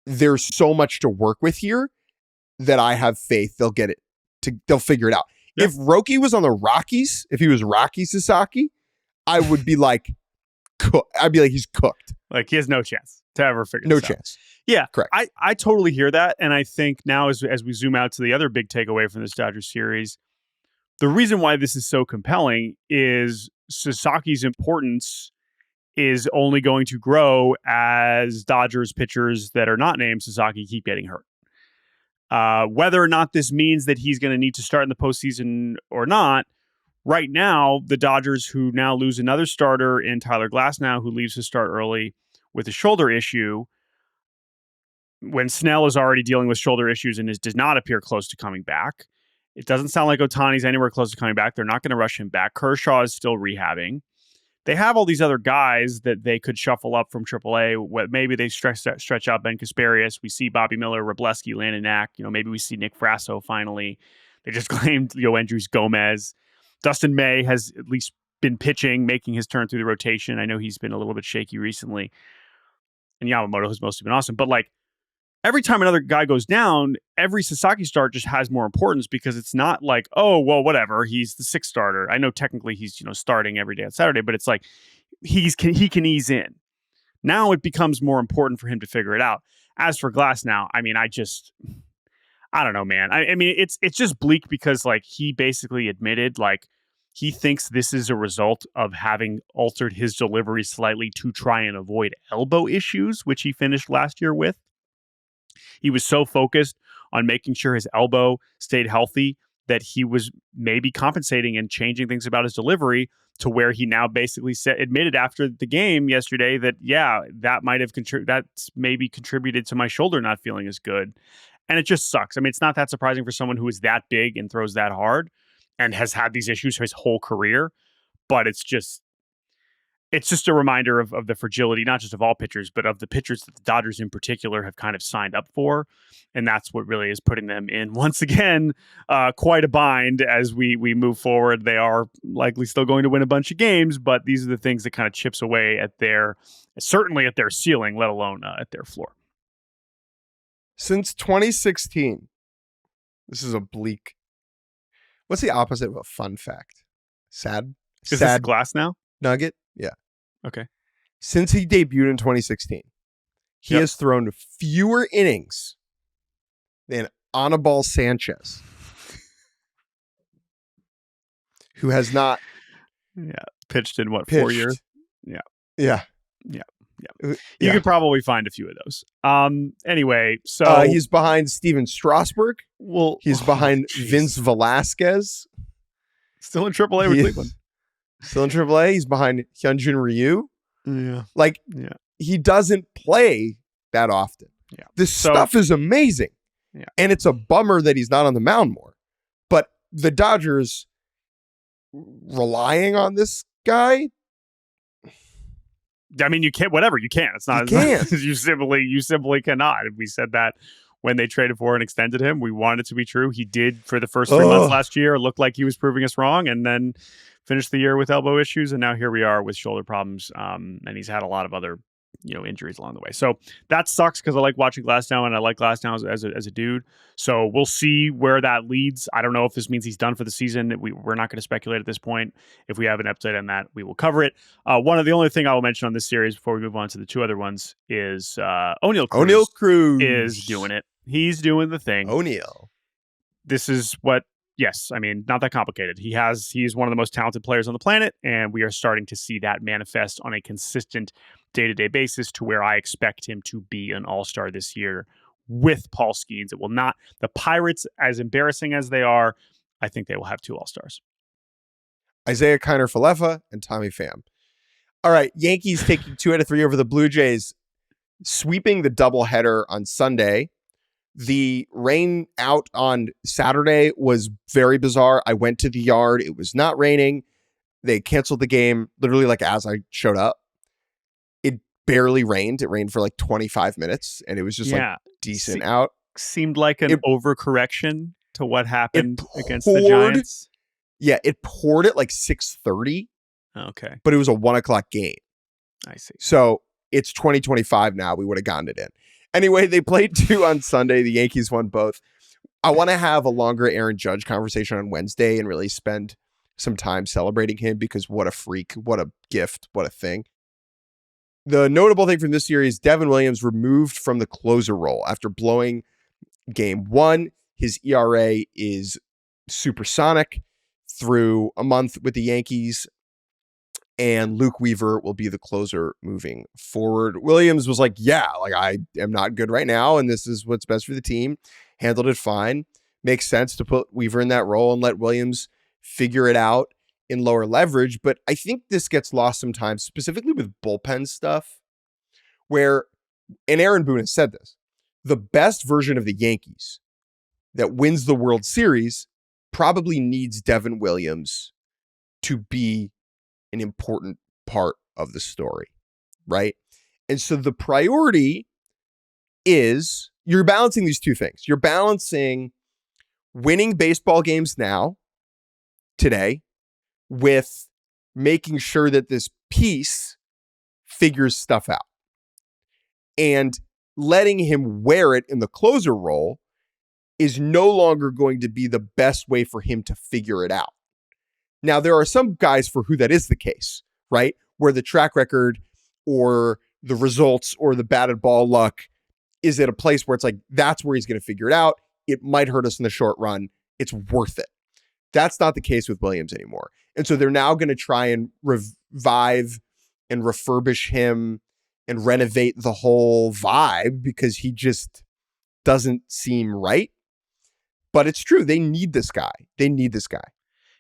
[SPEAKER 1] there's so much to work with here that I have faith they'll get it. They'll figure it out. Yep. If Roki was on the Rockies, if he was Roki Sasaki, I would be like, I'd be like, he's cooked.
[SPEAKER 2] Like he has no chance to ever figure
[SPEAKER 1] this
[SPEAKER 2] out.
[SPEAKER 1] No chance.
[SPEAKER 2] Yeah,
[SPEAKER 1] correct.
[SPEAKER 2] I totally hear that. And I think now as we zoom out to the other big takeaway from this Dodgers series, the reason why this is so compelling is Sasaki's importance is only going to grow as Dodgers pitchers that are not named Sasaki keep getting hurt. Whether or not this means that he's going to need to start in the postseason or not, right now, the Dodgers, who now lose another starter in Tyler Glasnow, who leaves to start early with a shoulder issue, when Snell is already dealing with shoulder issues and does not appear close to coming back. It doesn't sound like Ohtani's anywhere close to coming back. They're not going to rush him back. Kershaw is still rehabbing. They have all these other guys that they could shuffle up from AAA. Maybe they stretch out Ben Kasparius. We see Bobby Miller, Wroblewski, Landon Knack. Maybe we see Nick Frasso finally. They just claimed Andrews Gomez. Dustin May has at least been pitching, making his turn through the rotation. I know he's been a little bit shaky recently. And Yamamoto has mostly been awesome. But every time another guy goes down, every Sasaki start just has more importance because it's not like, oh, well, whatever. He's the sixth starter. I know technically he's, starting every day on Saturday, but it's like he can ease in. Now it becomes more important for him to figure it out. As for Glasnow, I mean, I don't know, man. I mean, it's just bleak because he basically admitted he thinks this is a result of having altered his delivery slightly to try and avoid elbow issues, which he finished last year with. He was so focused on making sure his elbow stayed healthy that he was maybe compensating and changing things about his delivery to where he now basically admitted after the game yesterday that, that might have that's maybe contributed to my shoulder not feeling as good. And it just sucks. I mean, it's not that surprising for someone who is that big and throws that hard and has had these issues his whole career. But it's just a reminder of the fragility, not just of all pitchers, but of the pitchers that the Dodgers in particular have kind of signed up for. And that's what really is putting them in, once again, quite a bind as we move forward. They are likely still going to win a bunch of games, but these are the things that kind of chips away at certainly at their ceiling, let alone at their floor.
[SPEAKER 1] Since 2016, this is a bleak. What's the opposite of a fun fact? Sad?
[SPEAKER 2] Is this Glasnow?
[SPEAKER 1] Nugget? Yeah.
[SPEAKER 2] Okay.
[SPEAKER 1] Since he debuted in 2016, he has thrown fewer innings than Anibal Sanchez, who has not
[SPEAKER 2] pitched in 4 years?
[SPEAKER 1] Yeah.
[SPEAKER 2] You could probably find a few of those. Anyway, so
[SPEAKER 1] he's behind Steven Strasburg.
[SPEAKER 2] Well,
[SPEAKER 1] he's behind Vince Velasquez.
[SPEAKER 2] Still in AAA with Cleveland.
[SPEAKER 1] Still in AAA. He's behind Hyunjin Ryu.
[SPEAKER 2] Yeah.
[SPEAKER 1] He doesn't play that often.
[SPEAKER 2] Yeah.
[SPEAKER 1] This stuff is amazing.
[SPEAKER 2] Yeah.
[SPEAKER 1] And it's a bummer that he's not on the mound more. But the Dodgers, relying on this guy.
[SPEAKER 2] I mean, you can't. Whatever, you can't. It's not.
[SPEAKER 1] You can't.
[SPEAKER 2] You simply cannot. We said that when they traded for and extended him. We wanted it to be true. He did for the first 3 months last year. Look like he was proving us wrong, and then finished the year with elbow issues, and now here we are with shoulder problems. And he's had a lot of other injuries along the way. So that sucks because I like watching Glasnow, and I like Glasnow as a dude. So we'll see where that leads. I don't know if this means he's done for the season. We're not going to speculate at this point. If we have an update on that, we will cover it. One of the only thing I will mention on this series before we move on to the two other ones is O'Neal Cruz.
[SPEAKER 1] O'Neal Cruz
[SPEAKER 2] is doing it. He's doing the thing.
[SPEAKER 1] O'Neal.
[SPEAKER 2] This is what. Yes, I mean, not that complicated. He's one of the most talented players on the planet, and we are starting to see that manifest on a consistent day-to-day basis to where I expect him to be an all-star this year with Paul Skeens. It will not. The Pirates, as embarrassing as they are, I think they will have 2 all-stars.
[SPEAKER 1] Isaiah Kiner-Falefa and Tommy Pham. All right, Yankees taking 2 out of 3 over the Blue Jays, sweeping the doubleheader on Sunday. The rain out on Saturday was very bizarre. I went to the yard. It was not raining. They canceled the game literally like as I showed up. It barely rained. It rained for like 25 minutes, and it was just like decent out.
[SPEAKER 2] Seemed like an overcorrection to what happened against the Giants.
[SPEAKER 1] Yeah, it poured at like 6:30.
[SPEAKER 2] Okay.
[SPEAKER 1] But it was a 1:00 game.
[SPEAKER 2] I see.
[SPEAKER 1] So it's 2025 now. We would have gotten it in. Anyway, they played 2 on Sunday. The Yankees won both. I want to have a longer Aaron Judge conversation on Wednesday and really spend some time celebrating him because what a freak, what a gift, what a thing. The notable thing from this series, Devin Williams removed from the closer role after blowing game 1. His ERA is supersonic through a month with the Yankees. And Luke Weaver will be the closer moving forward. Williams was like, I am not good right now, and this is what's best for the team. Handled it fine. Makes sense to put Weaver in that role and let Williams figure it out in lower leverage. But I think this gets lost sometimes, specifically with bullpen stuff, where, and Aaron Boone has said this, the best version of the Yankees that wins the World Series probably needs Devin Williams to be an important part of the story, right? And so the priority is you're balancing these two things. You're balancing winning baseball games now, today, with making sure that this piece figures stuff out. And letting him wear it in the closer role is no longer going to be the best way for him to figure it out. Now, there are some guys for who that is the case, right? Where the track record or the results or the batted ball luck is at a place where it's like, that's where he's going to figure it out. It might hurt us in the short run. It's worth it. That's not the case with Williams anymore. And so they're now going to try and revive and refurbish him and renovate the whole vibe because he just doesn't seem right. But it's true. They need this guy.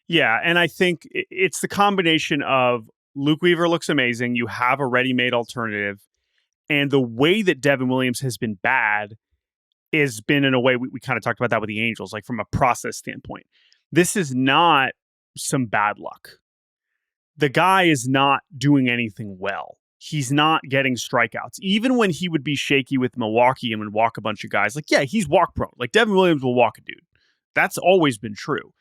[SPEAKER 1] Yeah,
[SPEAKER 2] and I think it's the combination of Luke Weaver looks amazing. You have a ready-made alternative. And the way that Devin Williams has been bad has been in a way, we kind of talked about that with the Angels, like from a process standpoint. This is not some bad luck. The guy is not doing anything well. He's not getting strikeouts. Even when he would be shaky with Milwaukee and would walk a bunch of guys, like, yeah, he's walk prone. Like Devin Williams will walk a dude. That's always been true.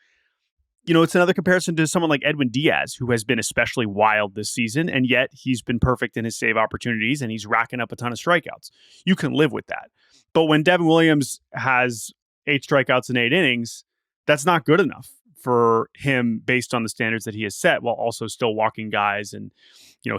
[SPEAKER 2] It's another comparison to someone like Edwin Diaz, who has been especially wild this season, and yet he's been perfect in his save opportunities, and he's racking up a ton of strikeouts. You can live with that. But when Devin Williams has 8 strikeouts in 8 innings, that's not good enough for him based on the standards that he has set, while also still walking guys and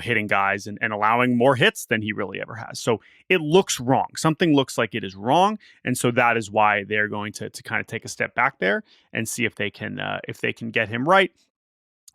[SPEAKER 2] hitting guys and allowing more hits than he really ever has. So it looks wrong. Something looks like it is wrong. And so that is why they're going to kind of take a step back there and see if they can get him right.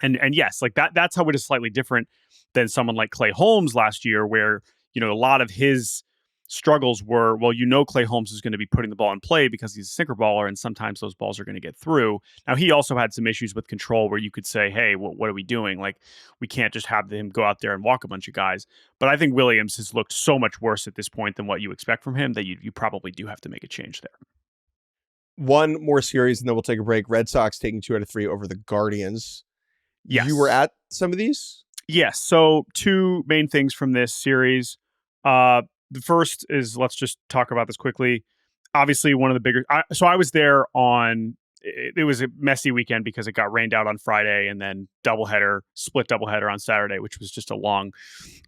[SPEAKER 2] And yes, like that's how it is slightly different than someone like Clay Holmes last year, where, a lot of his struggles were, Clay Holmes is going to be putting the ball in play because he's a sinker baller, and sometimes those balls are going to get through. Now, he also had some issues with control where you could say, hey, what are we doing? Like, we can't just have him go out there and walk a bunch of guys. But I think Williams has looked so much worse at this point than what you expect from him that you probably do have to make a change there.
[SPEAKER 1] One more series, and then we'll take a break. Red Sox taking 2 out of 3 over the Guardians.
[SPEAKER 2] Yes.
[SPEAKER 1] You were at some of these?
[SPEAKER 2] Yes. So two main things from this series. The first is, let's just talk about this quickly. Obviously, one of the bigger. So I was there on. It was a messy weekend because it got rained out on Friday and then split doubleheader on Saturday, which was just a long,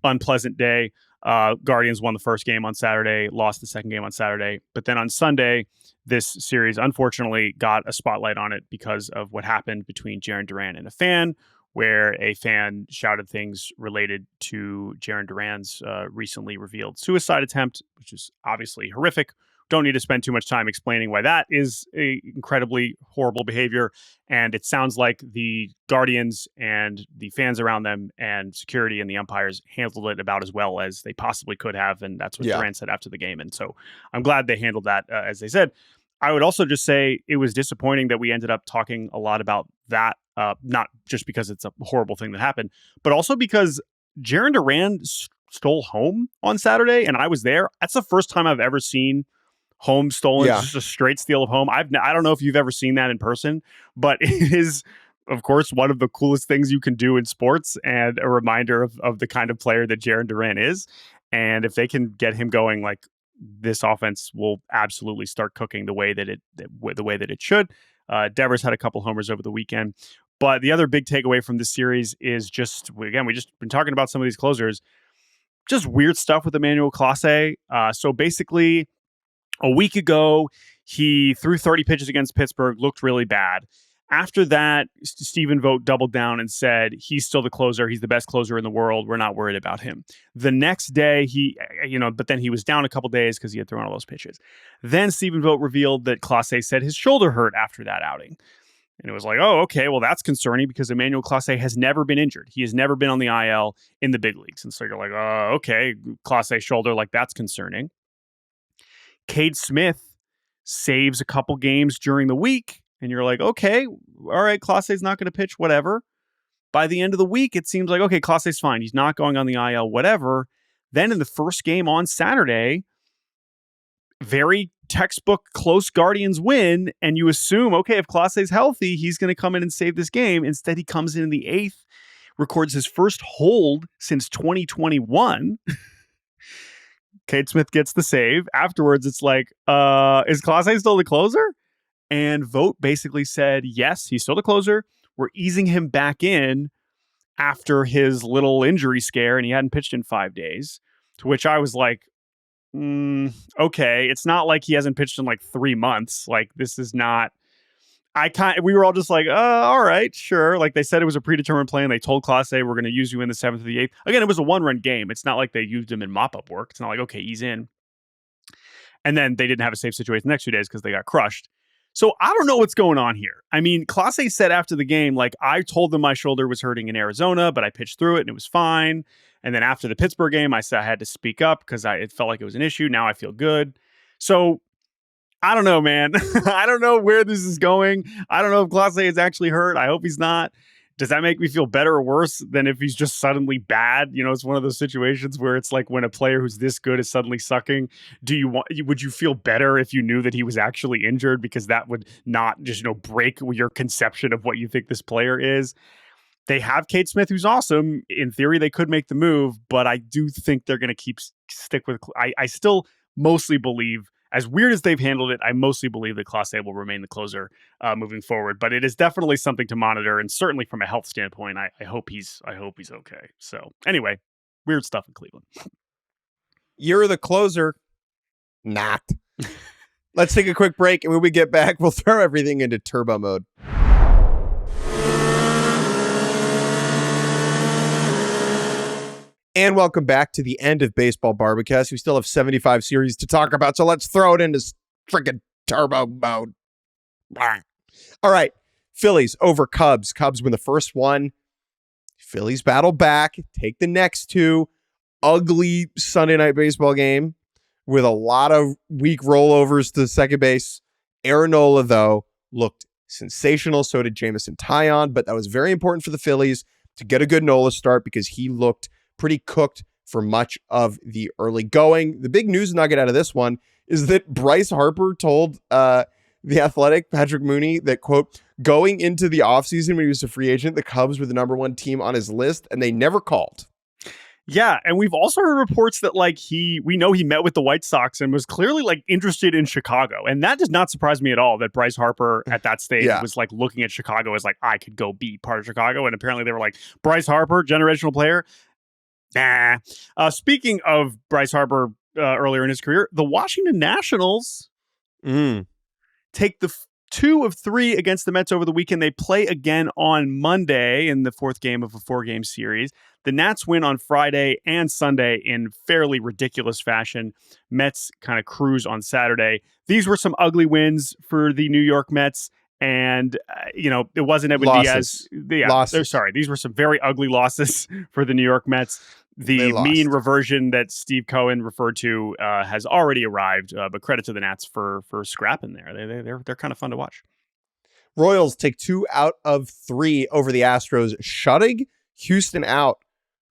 [SPEAKER 2] unpleasant day. Guardians won the first game on Saturday, lost the second game on Saturday. But then on Sunday, this series unfortunately got a spotlight on it because of what happened between Jarren Duran and a fan, where a fan shouted things related to Jarren Duran's recently revealed suicide attempt, which is obviously horrific. Don't need to spend too much time explaining why that is a incredibly horrible behavior. And it sounds like the Guardians and the fans around them and security and the umpires handled it about as well as they possibly could have. And that's what Duran said after the game. And so I'm glad they handled that as they said. I would also just say it was disappointing that we ended up talking a lot about that, not just because it's a horrible thing that happened, but also because Jarren Duran stole home on Saturday and I was there. That's the first time I've ever seen home stolen, just a straight steal of home. I don't know if you've ever seen that in person, but it is, of course, one of the coolest things you can do in sports and a reminder of the kind of player that Jarren Duran is. And if they can get him going, like, this offense will absolutely start cooking the way that it should. Devers had a couple homers over the weekend. But the other big takeaway from this series is just, again, we just been talking about some of these closers, just weird stuff with Emmanuel Clase. So basically, a week ago, he threw 30 pitches against Pittsburgh, looked really bad. After that, Stephen Vogt doubled down and said, he's still the closer. He's the best closer in the world. We're not worried about him. The next day, but then he was down a couple days because he had thrown all those pitches. Then Stephen Vogt revealed that Clase said his shoulder hurt after that outing. And it was like, oh, okay, well, that's concerning because Emmanuel Clase has never been injured. He has never been on the IL in the big leagues. And so you're like, oh, okay, Clase shoulder, like that's concerning. Cade Smith saves a couple games during the week, and you're like, okay, all right, Clase's not going to pitch, whatever. By the end of the week, it seems like, okay, Clase's fine. He's not going on the IL, whatever. Then in the first game on Saturday, very textbook close Guardians win, and you assume, okay, if Clase's healthy, he's going to come in and save this game. Instead, he comes in the eighth, records his first hold since 2021. Cade Smith gets the save. Afterwards, it's like, is Clase still the closer? And Vogt basically said, yes, he's still the closer. We're easing him back in after his little injury scare, and he hadn't pitched in 5 days. To which I was like, okay, it's not like he hasn't pitched in like 3 months. Like, this is not... we were all just like, all right, sure. Like, they said it was a predetermined plan. They told Clase, we're going to use you in the 7th or the 8th. Again, it was a 1-run game. It's not like they used him in mop-up work. It's not like, okay, he's in. And then they didn't have a safe situation the next 2 days because they got crushed. So I don't know what's going on here. I mean, Clase said after the game, like, I told them my shoulder was hurting in Arizona, but I pitched through it and it was fine. And then after the Pittsburgh game, I said I had to speak up because it felt like it was an issue. Now I feel good. So I don't know, man. I don't know where this is going. I don't know if Clase is actually hurt. I hope he's not. Does that make me feel better or worse than if he's just suddenly bad? You know, it's one of those situations where it's like when a player who's this good is suddenly sucking. Would you feel better if you knew that he was actually injured? Because that would not just, break your conception of what you think this player is. They have Cade Smith, who's awesome. In theory, they could make the move, but I do think they're going to stick with. I still mostly believe, as weird as they've handled it, I mostly believe that Clase will remain the closer moving forward. But it is definitely something to monitor, and certainly from a health standpoint, I hope he's okay. So anyway, weird stuff in Cleveland.
[SPEAKER 1] You're the closer. Not. Let's take a quick break, and when we get back, we'll throw everything into turbo mode. And welcome back to the end of Baseball Barbacast. We still have 75 series to talk about, so let's throw it into freaking turbo mode. All right, Phillies over Cubs. Cubs win the first one. Phillies battle back, take the next two. Ugly Sunday night baseball game with a lot of weak rollovers to second base. Aaron Nola, though, looked sensational. So did Jameson Taillon, but that was very important for the Phillies to get a good Nola start because he looked pretty cooked for much of the early going. The big news nugget out of this one is that Bryce Harper told The Athletic, Patrick Mooney, that, quote, Going into the offseason when he was a free agent, the Cubs were the number one team on his list, and they never called.
[SPEAKER 2] Yeah, and we've also heard reports that we know he met with the White Sox and was clearly interested in Chicago. And that does not surprise me at all that Bryce Harper at that stage was looking at Chicago as I could go be part of Chicago. And apparently they were like, Bryce Harper, generational player? Nah. Speaking of Bryce Harper earlier in his career, the Washington Nationals take the 2 of 3 against the Mets over the weekend. They play again on Monday in the 4th game of a 4-game series. The Nats win on Friday and Sunday in fairly ridiculous fashion. Mets kind of cruise on Saturday. These were some ugly wins for the New York Mets. And, it wasn't Edwin Diaz. These were some very ugly losses for the New York Mets. The mean reversion that Steve Cohen referred to has already arrived, but credit to the Nats for scrapping there. They're kind of fun to watch.
[SPEAKER 1] Royals take 2 out of 3 over the Astros, shutting Houston out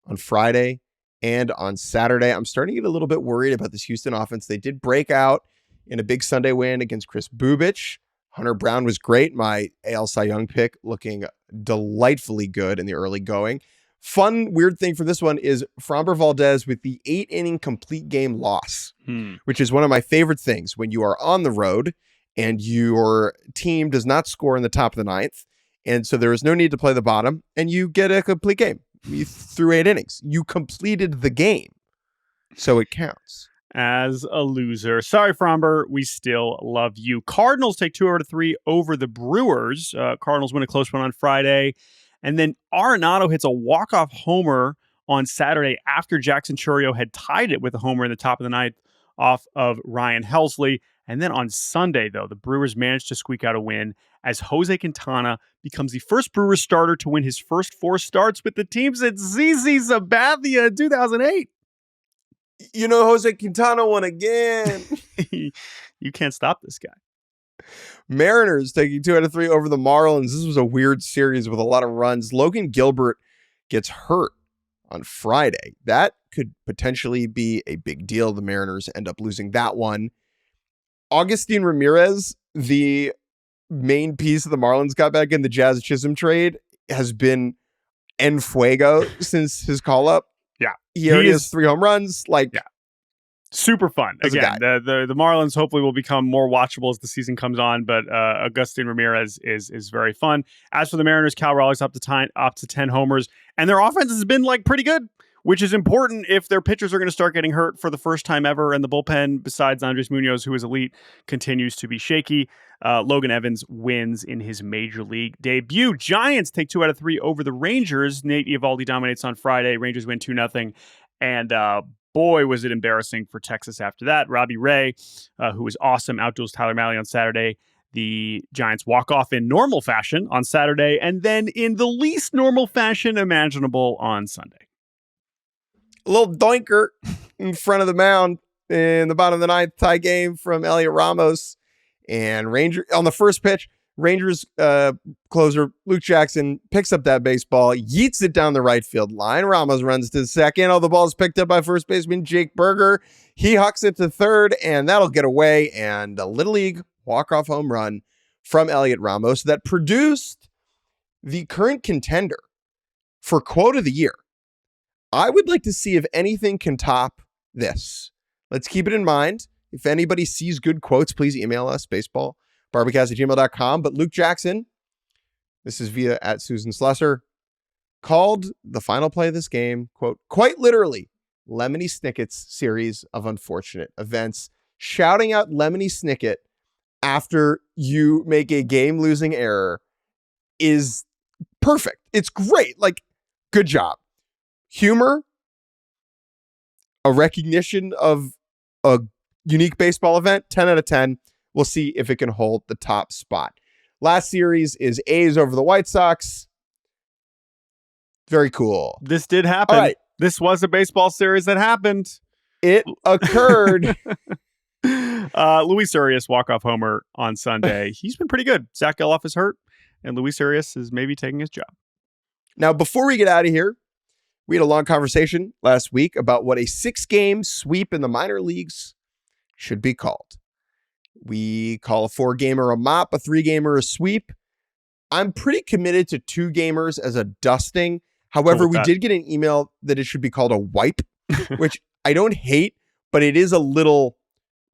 [SPEAKER 1] on Friday and on Saturday. I'm starting to get a little bit worried about this Houston offense. They did break out in a big Sunday win against Chris Bubich. Hunter Brown was great. My AL Cy Young pick looking delightfully good in the early going. Fun, weird thing for this one is Framber Valdez with the 8-inning complete game loss, which is one of my favorite things when you are on the road and your team does not score in the top of the 9th. And so there is no need to play the bottom and you get a complete game. You threw 8 innings. You completed the game. So it counts.
[SPEAKER 2] As a loser. Sorry, Framber. We still love you. Cardinals take 2 out of 3 over the Brewers. Cardinals win a close one on Friday. And then Arenado hits a walk-off homer on Saturday after Jackson Chourio had tied it with a homer in the top of the 9th off of Ryan Helsley. And then on Sunday, though, the Brewers managed to squeak out a win as Jose Quintana becomes the first Brewers starter to win his first 4 starts with the team since ZZ Sabathia in 2008.
[SPEAKER 1] Jose Quintana won again.
[SPEAKER 2] You can't stop this guy.
[SPEAKER 1] Mariners taking 2 out of 3 over the Marlins. This was a weird series with a lot of runs. Logan Gilbert gets hurt on Friday. That could potentially be a big deal. The Mariners end up losing that one. Augustin Ramirez, the main piece of the Marlins got back in the Jazz Chisholm trade, has been en fuego since his call-up.
[SPEAKER 2] Yeah.
[SPEAKER 1] He already has 3 home runs.
[SPEAKER 2] Super fun. Again, the Marlins hopefully will become more watchable as the season comes on, but Agustin Ramirez is very fun. As for the Mariners, Cal Raleigh's up to 10 homers, and their offense has been pretty good, which is important if their pitchers are going to start getting hurt for the first time ever, and the bullpen, besides Andres Munoz, who is elite, continues to be shaky. Logan Evans wins in his major league debut. Giants take 2 out of 3 over the Rangers. Nate Eovaldi dominates on Friday. Rangers win 2-0, and boy, was it embarrassing for Texas after that. Robbie Ray, who was awesome, outduels Tyler Mahle on Saturday. The Giants walk off in normal fashion on Saturday, and then in the least normal fashion imaginable on Sunday.
[SPEAKER 1] A little doinker in front of the mound in the bottom of the 9th, tie game from Elliot Ramos. And Ranger on the first pitch, Rangers closer Luke Jackson picks up that baseball, yeets it down the right field line. Ramos runs to second. The ball is picked up by first baseman Jake Berger. He hucks it to third, and that'll get away. And a Little League walk-off home run from Elliot Ramos that produced the current contender for quote of the year. I would like to see if anything can top this. Let's keep it in mind. If anybody sees good quotes, please email us, baseballbarbacast@gmail.com. But Luke Jackson, this is via @SusanSlesser, called the final play of this game, quote, quite literally, Lemony Snicket's series of unfortunate events. Shouting out Lemony Snicket after you make a game-losing error is perfect. It's great. Good job. Humor, a recognition of a unique baseball event, 10 out of 10. We'll see if it can hold the top spot. Last series is A's over the White Sox. Very cool.
[SPEAKER 2] This did happen.
[SPEAKER 1] All right.
[SPEAKER 2] This was a baseball series that happened.
[SPEAKER 1] It occurred.
[SPEAKER 2] Luis Urias walk-off homer on Sunday. He's been pretty good. Zach Geloff is hurt, and Luis Urias is maybe taking his job.
[SPEAKER 1] Now, before we get out of here, we had a long conversation last week about what a 6-game sweep in the minor leagues should be called. We call a 4-gamer a mop, a 3-gamer a sweep. I'm pretty committed to 2 gamers as a dusting. However, we did get an email that it should be called a wipe, which I don't hate, but it is a little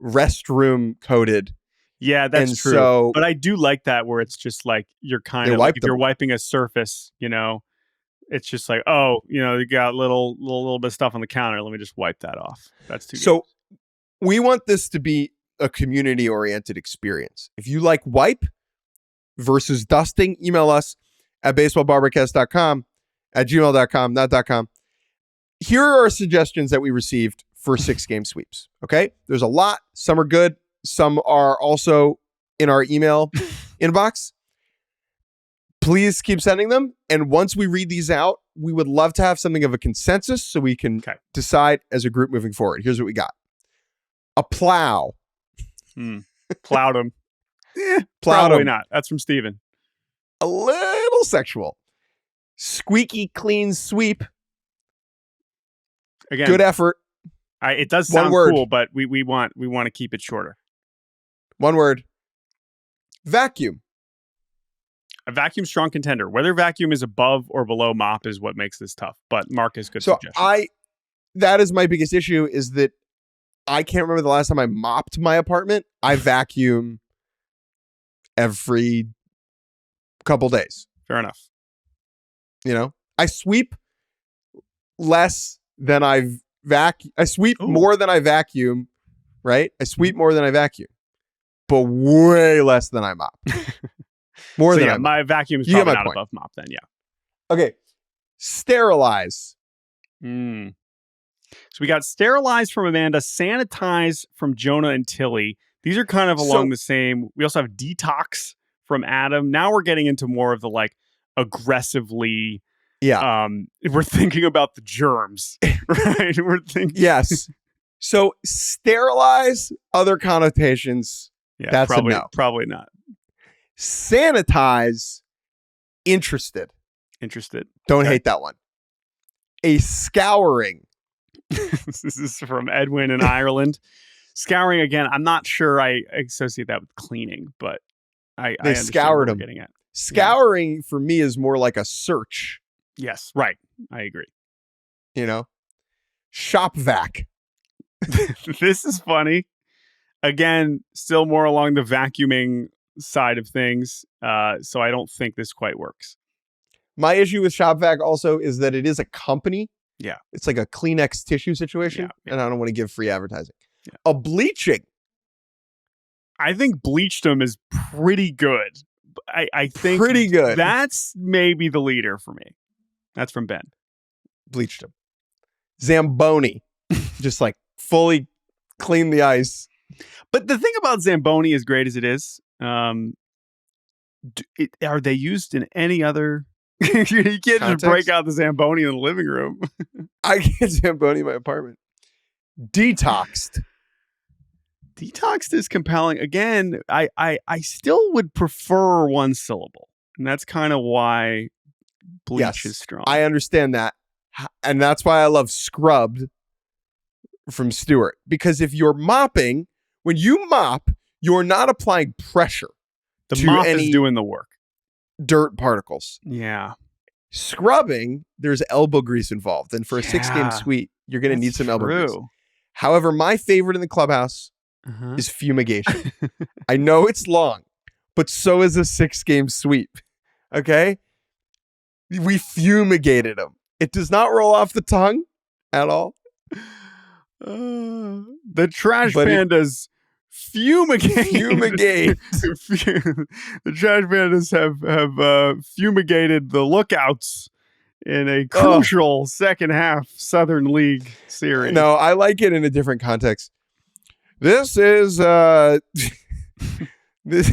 [SPEAKER 1] restroom coded.
[SPEAKER 2] Yeah, that's
[SPEAKER 1] and
[SPEAKER 2] true.
[SPEAKER 1] So,
[SPEAKER 2] but I do like that where it's just like you're kind of like if you're wiping a surface, it's just like, oh, you got a little bit of stuff on the counter. Let me just wipe that off. That's too.
[SPEAKER 1] So we want this to be a community-oriented experience. If you like wipe versus dusting, email us at baseballbarbercast.com, at gmail.com, not.com. Here are our suggestions that we received for 6-game sweeps. Okay? There's a lot. Some are good. Some are also in our email inbox. Please keep sending them. And once we read these out, we would love to have something of a consensus so we can decide as a group moving forward. Here's what we got. A plow.
[SPEAKER 2] Plowed him.
[SPEAKER 1] Plowed
[SPEAKER 2] Probably
[SPEAKER 1] him.
[SPEAKER 2] not. That's from Steven.
[SPEAKER 1] A little sexual. Squeaky clean sweep.
[SPEAKER 2] Again,
[SPEAKER 1] good effort.
[SPEAKER 2] It does sound cool, but we want to keep it shorter.
[SPEAKER 1] One word. Vacuum.
[SPEAKER 2] A vacuum strong contender. Whether vacuum is above or below mop is what makes this tough. But Marcus, good suggestion.
[SPEAKER 1] That is my biggest issue is that I can't remember the last time I mopped my apartment. I vacuum every couple days.
[SPEAKER 2] Fair enough.
[SPEAKER 1] I sweep less than I sweep more than I vacuum, right? I sweep more than I vacuum, but way less than I mop. More than
[SPEAKER 2] my vacuum is probably not above mop then, yeah.
[SPEAKER 1] Okay. Sterilize.
[SPEAKER 2] So we got sterilize from Amanda, sanitize from Jonah and Tilly. These are kind of along the same. We also have detox from Adam. Now we're getting into more of the aggressively.
[SPEAKER 1] Yeah.
[SPEAKER 2] We're thinking about the germs, right? We're thinking.
[SPEAKER 1] Yes. So sterilize, other connotations.
[SPEAKER 2] Yeah,
[SPEAKER 1] that's
[SPEAKER 2] probably,
[SPEAKER 1] a no.
[SPEAKER 2] Probably not.
[SPEAKER 1] Sanitize, interested. Don't hate that one. A scouring.
[SPEAKER 2] This is from Edwin in Ireland. Scouring again. I'm not sure I associate that with cleaning, but I
[SPEAKER 1] scoured them.
[SPEAKER 2] Getting at.
[SPEAKER 1] Scouring for me is more like a search.
[SPEAKER 2] Yes, right. I agree.
[SPEAKER 1] Shop vac.
[SPEAKER 2] This is funny. Again, still more along the vacuuming side of things. So I don't think this quite works.
[SPEAKER 1] My issue with shop vac also is that it is a company.
[SPEAKER 2] Yeah.
[SPEAKER 1] It's like a Kleenex tissue situation. Yeah. And I don't want to give free advertising.
[SPEAKER 2] Yeah.
[SPEAKER 1] A bleaching.
[SPEAKER 2] I think bleached them is pretty good. I think
[SPEAKER 1] pretty good.
[SPEAKER 2] That's maybe the leader for me. That's from Ben.
[SPEAKER 1] Bleached them. Zamboni. Just fully clean the ice.
[SPEAKER 2] But the thing about Zamboni, as great as it is, are they used in any other? You can't just break out the Zamboni in the living room.
[SPEAKER 1] I get Zamboni in my apartment. Detoxed.
[SPEAKER 2] Detoxed is compelling. Again, I still would prefer one syllable. And that's kind of why bleach is strong.
[SPEAKER 1] I understand that. And that's why I love scrubbed from Stewart. Because if you're mopping, when you mop, you're not applying pressure.
[SPEAKER 2] The mop is doing the work.
[SPEAKER 1] Dirt particles.
[SPEAKER 2] Yeah.
[SPEAKER 1] Scrubbing, there's elbow grease involved. And for a 6-game sweep, you're going to need some elbow grease. However, my favorite in the clubhouse is fumigation. I know it's long, but so is a 6-game sweep. Okay? We fumigated them. It does not roll off the tongue at all.
[SPEAKER 2] The trash pandas fumigate. The trash pandas have fumigated the lookouts in a crucial second half Southern League series.
[SPEAKER 1] No, I like it in a different context. This is this.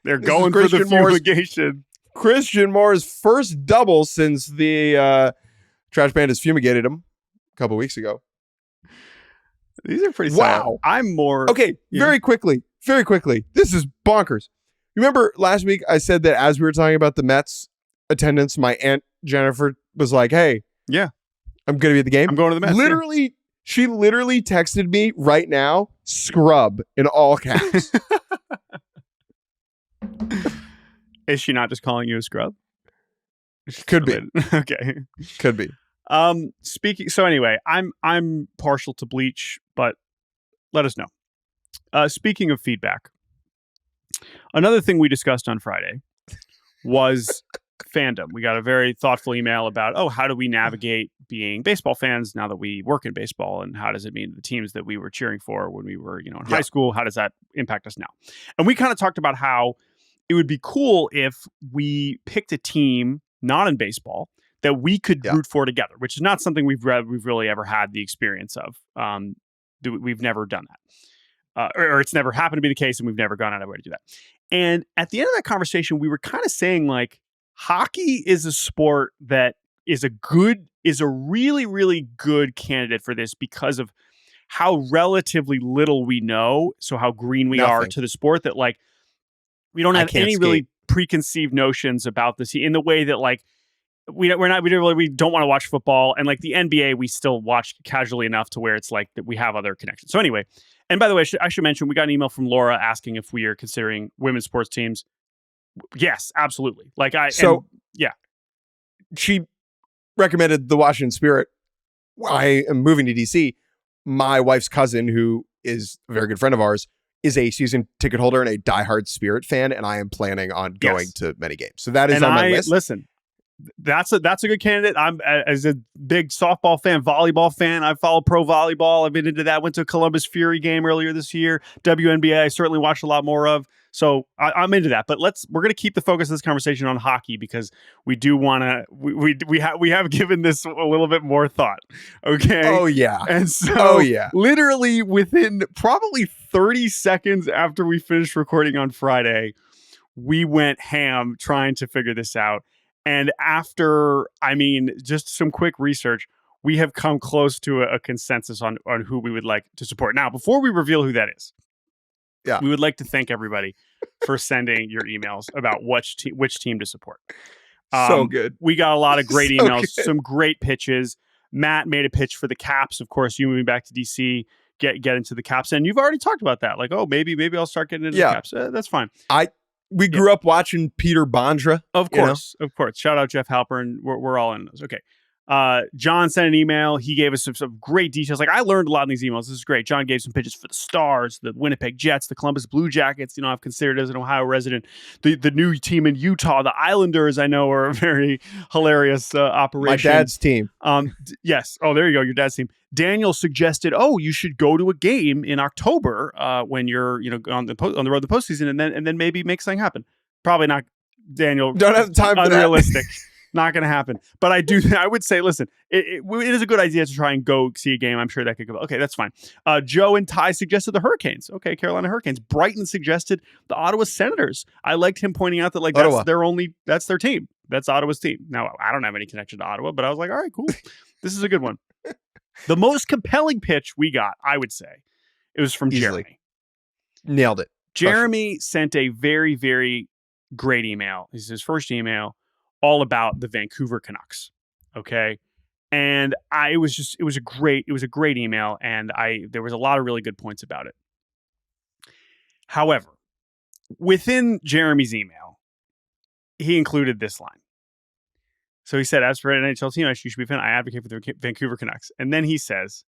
[SPEAKER 2] They're going for the fumigation.
[SPEAKER 1] Christian Moore's first double since the trash pandas fumigated him a couple weeks ago.
[SPEAKER 2] These are pretty
[SPEAKER 1] wow.
[SPEAKER 2] Solid. I'm more
[SPEAKER 1] okay. Very quickly. This is bonkers. You remember last week I said that as we were talking about the Mets attendance, my aunt Jennifer was like, "Hey,
[SPEAKER 2] yeah,
[SPEAKER 1] I'm going to be at the game.
[SPEAKER 2] I'm going to the Mets."
[SPEAKER 1] She literally texted me right now, "Scrub" in all caps.
[SPEAKER 2] Is she not just calling you a scrub?
[SPEAKER 1] Could be.
[SPEAKER 2] Okay.
[SPEAKER 1] Could be.
[SPEAKER 2] So anyway, I'm partial to bleach, but let us know. Speaking of feedback, another thing we discussed on Friday was fandom. We got a very thoughtful email about, how do we navigate being baseball fans now that we work in baseball, and how does it mean the teams that we were cheering for when we were, in high school, how does that impact us now? And we kind of talked about how it would be cool if we picked a team not in baseball that we could root for together, which is not something we've really ever had the experience of. We've never done that, or it's never happened to be the case, and we've never gone out of our way to do that. And at the end of that conversation, we were kind of saying, like, hockey is a sport that is a really, really good candidate for this because of how relatively little we know. So how green we are to the sport, that like we don't have any really preconceived notions about this in the way that like we don't want to watch football, and like the NBA we still watch casually enough to where it's like that we have other connections. So anyway, and by the way, I should mention we got an email from Laura asking if we are considering women's sports teams. Yes, absolutely.
[SPEAKER 1] She recommended the Washington Spirit. I am moving to DC. My wife's cousin, who is a very good friend of ours, is a season ticket holder and a diehard Spirit fan, and I am planning on going to many games. So that is on my list.
[SPEAKER 2] Listen, that's a good candidate. I'm as a big softball fan, volleyball fan. I follow pro volleyball. I've been into that. Went to a Columbus Fury game earlier this year. WNBA, I certainly watched a lot more of. So I'm into that. But we're going to keep the focus of this conversation on hockey because we do want to. We have given this a little bit more thought. Okay.
[SPEAKER 1] Oh yeah.
[SPEAKER 2] And so literally within probably 30 seconds after we finished recording on Friday, we went ham trying to figure this out. And after, just some quick research, we have come close to a consensus on who we would like to support. Now, before we reveal who that is, we would like to thank everybody for sending your emails about which team to support.
[SPEAKER 1] So good.
[SPEAKER 2] We got a lot of great emails, some great pitches. Matt made a pitch for the Caps. Of course, you moving back to DC, get into the Caps. And you've already talked about that. Like, maybe I'll start getting into the Caps. That's fine.
[SPEAKER 1] We grew up watching Peter Bondra.
[SPEAKER 2] Of course. Shout out Jeff Halpern. We're all in those. Okay. John sent an email. He gave us some great details. Like, I learned a lot in these emails. This is great. John gave some pitches for the Stars, the Winnipeg Jets, the Columbus Blue Jackets. I've considered as an Ohio resident. The new team in Utah, the Islanders, I know are a very hilarious operation.
[SPEAKER 1] My dad's team.
[SPEAKER 2] Yes. Oh, there you go. Your dad's team. Daniel suggested, you should go to a game in October when you're on the road to the postseason, and then maybe make something happen. Probably not, Daniel.
[SPEAKER 1] Don't have time for that.
[SPEAKER 2] Unrealistic. Not going to happen. But I would say, listen, it is a good idea to try and go see a game. I'm sure that could go. Okay, that's fine. Joe and Ty suggested the Hurricanes. Okay, Carolina Hurricanes. Brighton suggested the Ottawa Senators. I liked him pointing out that that's their team. That's Ottawa's team. Now, I don't have any connection to Ottawa, but I was like, all right, cool. This is a good one. The most compelling pitch we got, I would say, it was from Jeremy.
[SPEAKER 1] Nailed it.
[SPEAKER 2] Jeremy sent a very, very great email. This is his first email, all about the Vancouver Canucks. Okay. And it was a great email. And there was a lot of really good points about it. However, within Jeremy's email, he included this line. So he said, as for an NHL team, you should be a fan. I advocate for the Vancouver Canucks. And then he says,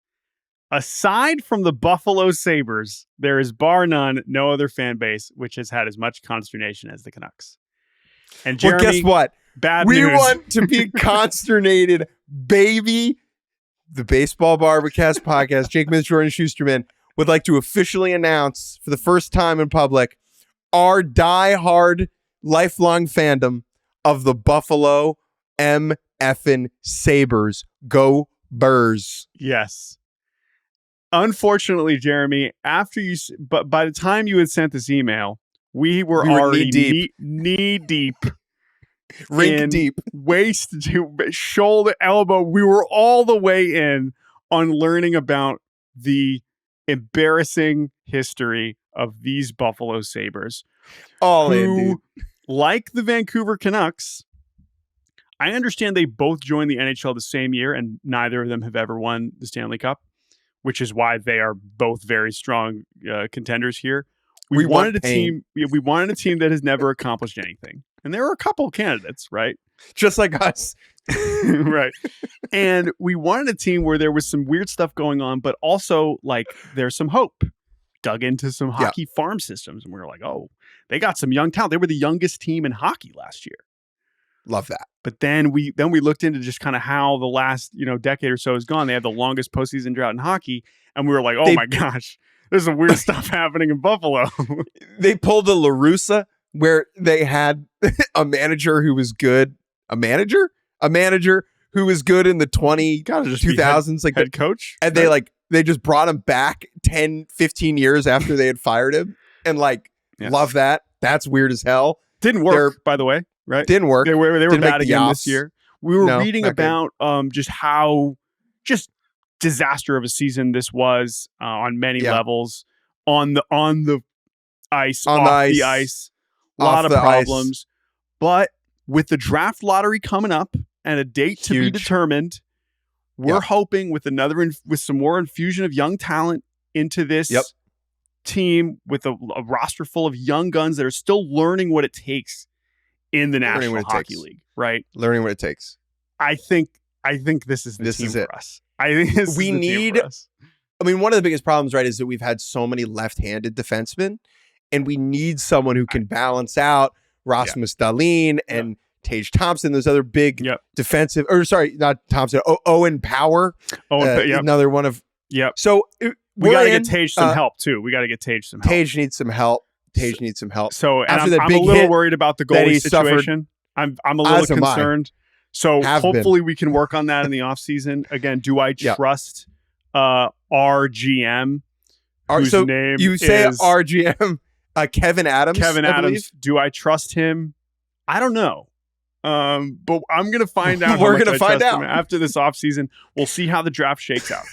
[SPEAKER 2] aside from the Buffalo Sabres, there is bar none, no other fan base which has had as much consternation as the Canucks. And Jeremy,
[SPEAKER 1] guess what?
[SPEAKER 2] Bad
[SPEAKER 1] we
[SPEAKER 2] news.
[SPEAKER 1] Want to be consternated, baby. The Baseball Barbacast podcast, Jake Mintz, Jordan Shusterman, would like to officially announce for the first time in public our die-hard, lifelong fandom of the Buffalo M-effing Sabres. Go Burrs.
[SPEAKER 2] Yes. Unfortunately, Jeremy, but by the time you had sent this email, we were already knee deep.
[SPEAKER 1] Rink deep.
[SPEAKER 2] Waist to shoulder, elbow. We were all the way in on learning about the embarrassing history of these Buffalo Sabres.
[SPEAKER 1] All in, dude.
[SPEAKER 2] Like the Vancouver Canucks, I understand they both joined the NHL the same year, and neither of them have ever won the Stanley Cup, which is why they are both very strong contenders here. We wanted a team that has never accomplished anything. And there were a couple candidates, right?
[SPEAKER 1] Just like us.
[SPEAKER 2] Right. And we wanted a team where there was some weird stuff going on, but also like there's some hope. Dug into some hockey farm systems, and we were like, oh, they got some young talent. They were the youngest team in hockey last year.
[SPEAKER 1] Love that.
[SPEAKER 2] But then we looked into just kind of how the last decade or so has gone. They had the longest postseason drought in hockey, and we were like, oh my gosh, there's some weird stuff happening in Buffalo.
[SPEAKER 1] They pulled a LaRussa where they had a manager who was good. A manager who was good in the 2000s, like
[SPEAKER 2] head coach.
[SPEAKER 1] And they just brought him back 10, 15 years after they had fired him. And love that. That's weird as hell.
[SPEAKER 2] Didn't work, by the way, right?
[SPEAKER 1] Didn't work.
[SPEAKER 2] They were bad again this year. We were reading about just how just disaster of a season this was on many levels. On the ice, off the ice. A lot of problems. But with the draft lottery coming up and a date to be determined, we're hoping with some more infusion of young talent into this team with a roster full of young guns that are still learning what it takes in the National Hockey League, right?
[SPEAKER 1] Learning what it takes.
[SPEAKER 2] I think this is the team for us. I think this
[SPEAKER 1] we
[SPEAKER 2] is the
[SPEAKER 1] need.
[SPEAKER 2] Team for us.
[SPEAKER 1] I mean, one of the biggest problems, right, is that we've had so many left-handed defensemen, and we need someone who can balance out Rasmus Dahlin and Tage Thompson. Those other big defensive, or sorry, not Thompson. Owen Power. Another one of.
[SPEAKER 2] Yep.
[SPEAKER 1] So
[SPEAKER 2] we got to get Tage some help too. We got to get Tage some help.
[SPEAKER 1] Tage needs some help.
[SPEAKER 2] So and I'm a little worried about the goalie situation. I'm a little concerned. So hopefully we can work on that in the offseason. Again, do I trust our GM? Whose name
[SPEAKER 1] you say our GM, Kevin Adams.
[SPEAKER 2] Kevin Adams. Do I trust him? I don't know. But I'm going to find out.
[SPEAKER 1] We're going to find out
[SPEAKER 2] after this offseason. We'll see how the draft shakes out.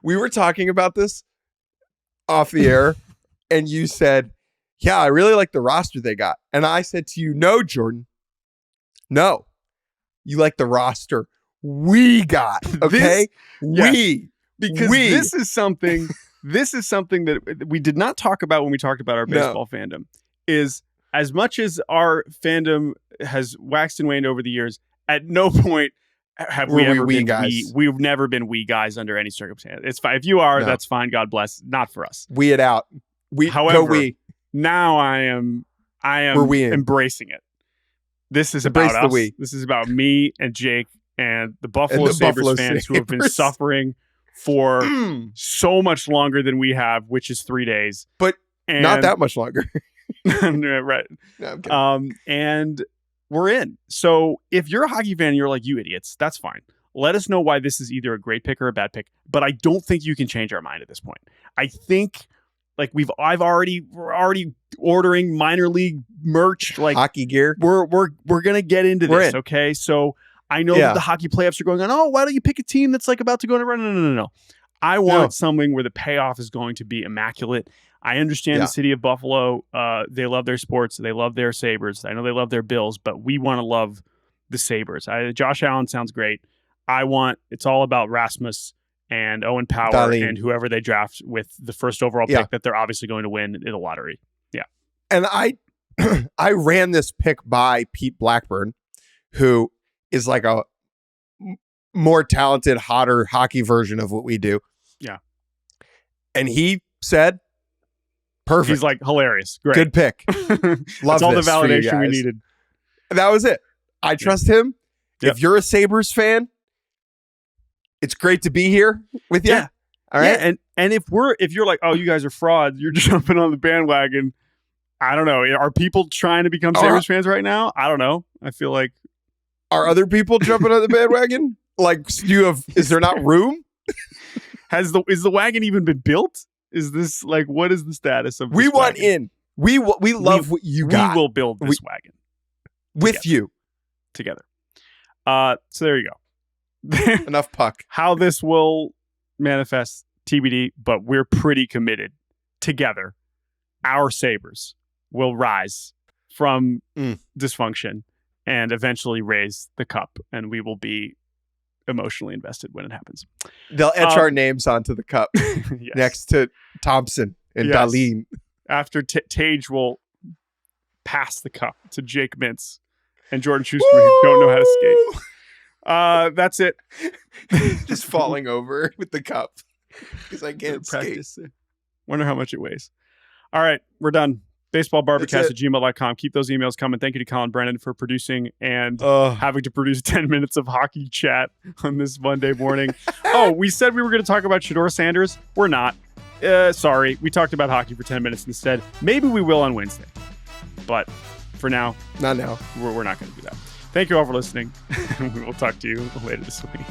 [SPEAKER 1] We were talking about this off the air, and you said, yeah, I really like the roster they got. And I said to you, no, Jordan. No. You like the roster we got, okay?
[SPEAKER 2] This is something that we did not talk about when we talked about our baseball fandom, is as much as our fandom has waxed and waned over the years, at no point have we ever been guys. We've never been we guys under any circumstance. It's fine. If you are, that's fine. God bless. Not for us.
[SPEAKER 1] We it out. However,
[SPEAKER 2] now I am embracing it. This is about us. This is about me and Jake and the Buffalo Sabres fans who have been suffering for so much longer than we have, which is 3 days.
[SPEAKER 1] But not that much longer.
[SPEAKER 2] Right.
[SPEAKER 1] No, I'm kidding.
[SPEAKER 2] And we're in. So if you're a hockey fan and you're like, you idiots, that's fine. Let us know why this is either a great pick or a bad pick. But I don't think you can change our mind at this point. I think we're already ordering minor league merch, like
[SPEAKER 1] hockey gear.
[SPEAKER 2] We're gonna get into this, okay? So I know that the hockey playoffs are going on. Oh, why don't you pick a team that's about to go on a run? No. I want something where the payoff is going to be immaculate. I understand the city of Buffalo. They love their sports. They love their Sabres. I know they love their Bills, but we want to love the Sabres. Josh Allen sounds great. It's all about Rasmus and Owen Power and whoever they draft with the first overall pick that they're obviously going to win in the lottery. Yeah.
[SPEAKER 1] And I ran this pick by Pete Blackburn, who is like a more talented, hotter hockey version of what we do.
[SPEAKER 2] Yeah.
[SPEAKER 1] And he said, perfect.
[SPEAKER 2] He's like, hilarious. Great.
[SPEAKER 1] Good pick. Love
[SPEAKER 2] all the validation we needed.
[SPEAKER 1] That was it. I trust him. Yep. If you're a Sabres fan, it's great to be here with you.
[SPEAKER 2] Yeah.
[SPEAKER 1] All right.
[SPEAKER 2] Yeah. And if you're like, oh, you guys are frauds, you're jumping on the bandwagon. I don't know. Are people trying to become Sabres fans right now? I don't know. I feel like.
[SPEAKER 1] Are other people jumping on the bandwagon? Is there not room?
[SPEAKER 2] Is the wagon even been built? Is this what is the status of this
[SPEAKER 1] We want
[SPEAKER 2] wagon?
[SPEAKER 1] in. We love what you got.
[SPEAKER 2] We will build this wagon.
[SPEAKER 1] With you.
[SPEAKER 2] Together. So there you go.
[SPEAKER 1] Enough puck.
[SPEAKER 2] How this will manifest TBD, but we're pretty committed. Together, our Sabres will rise from dysfunction and eventually raise the cup, and we will be emotionally invested when it happens.
[SPEAKER 1] They'll etch our names onto the cup next to Thompson and Dahlin.
[SPEAKER 2] After Tage will pass the cup to Jake Mintz and Jordan Shusterman, who don't know how to skate. That's it.
[SPEAKER 1] Just falling over with the cup because I can't skate.
[SPEAKER 2] Wonder how much it weighs. All right, we're done. BaseballBarbercast@gmail.com. Keep those emails coming. Thank you to Colin Brennan for producing and having to produce 10 minutes of hockey chat on this Monday morning. We said we were going to talk about Shedeur Sanders. We're not. Sorry. We talked about hockey for 10 minutes instead. Maybe we will on Wednesday. But for now,
[SPEAKER 1] not now.
[SPEAKER 2] We're not going to do that. Thank you all for listening. We will talk to you later this week.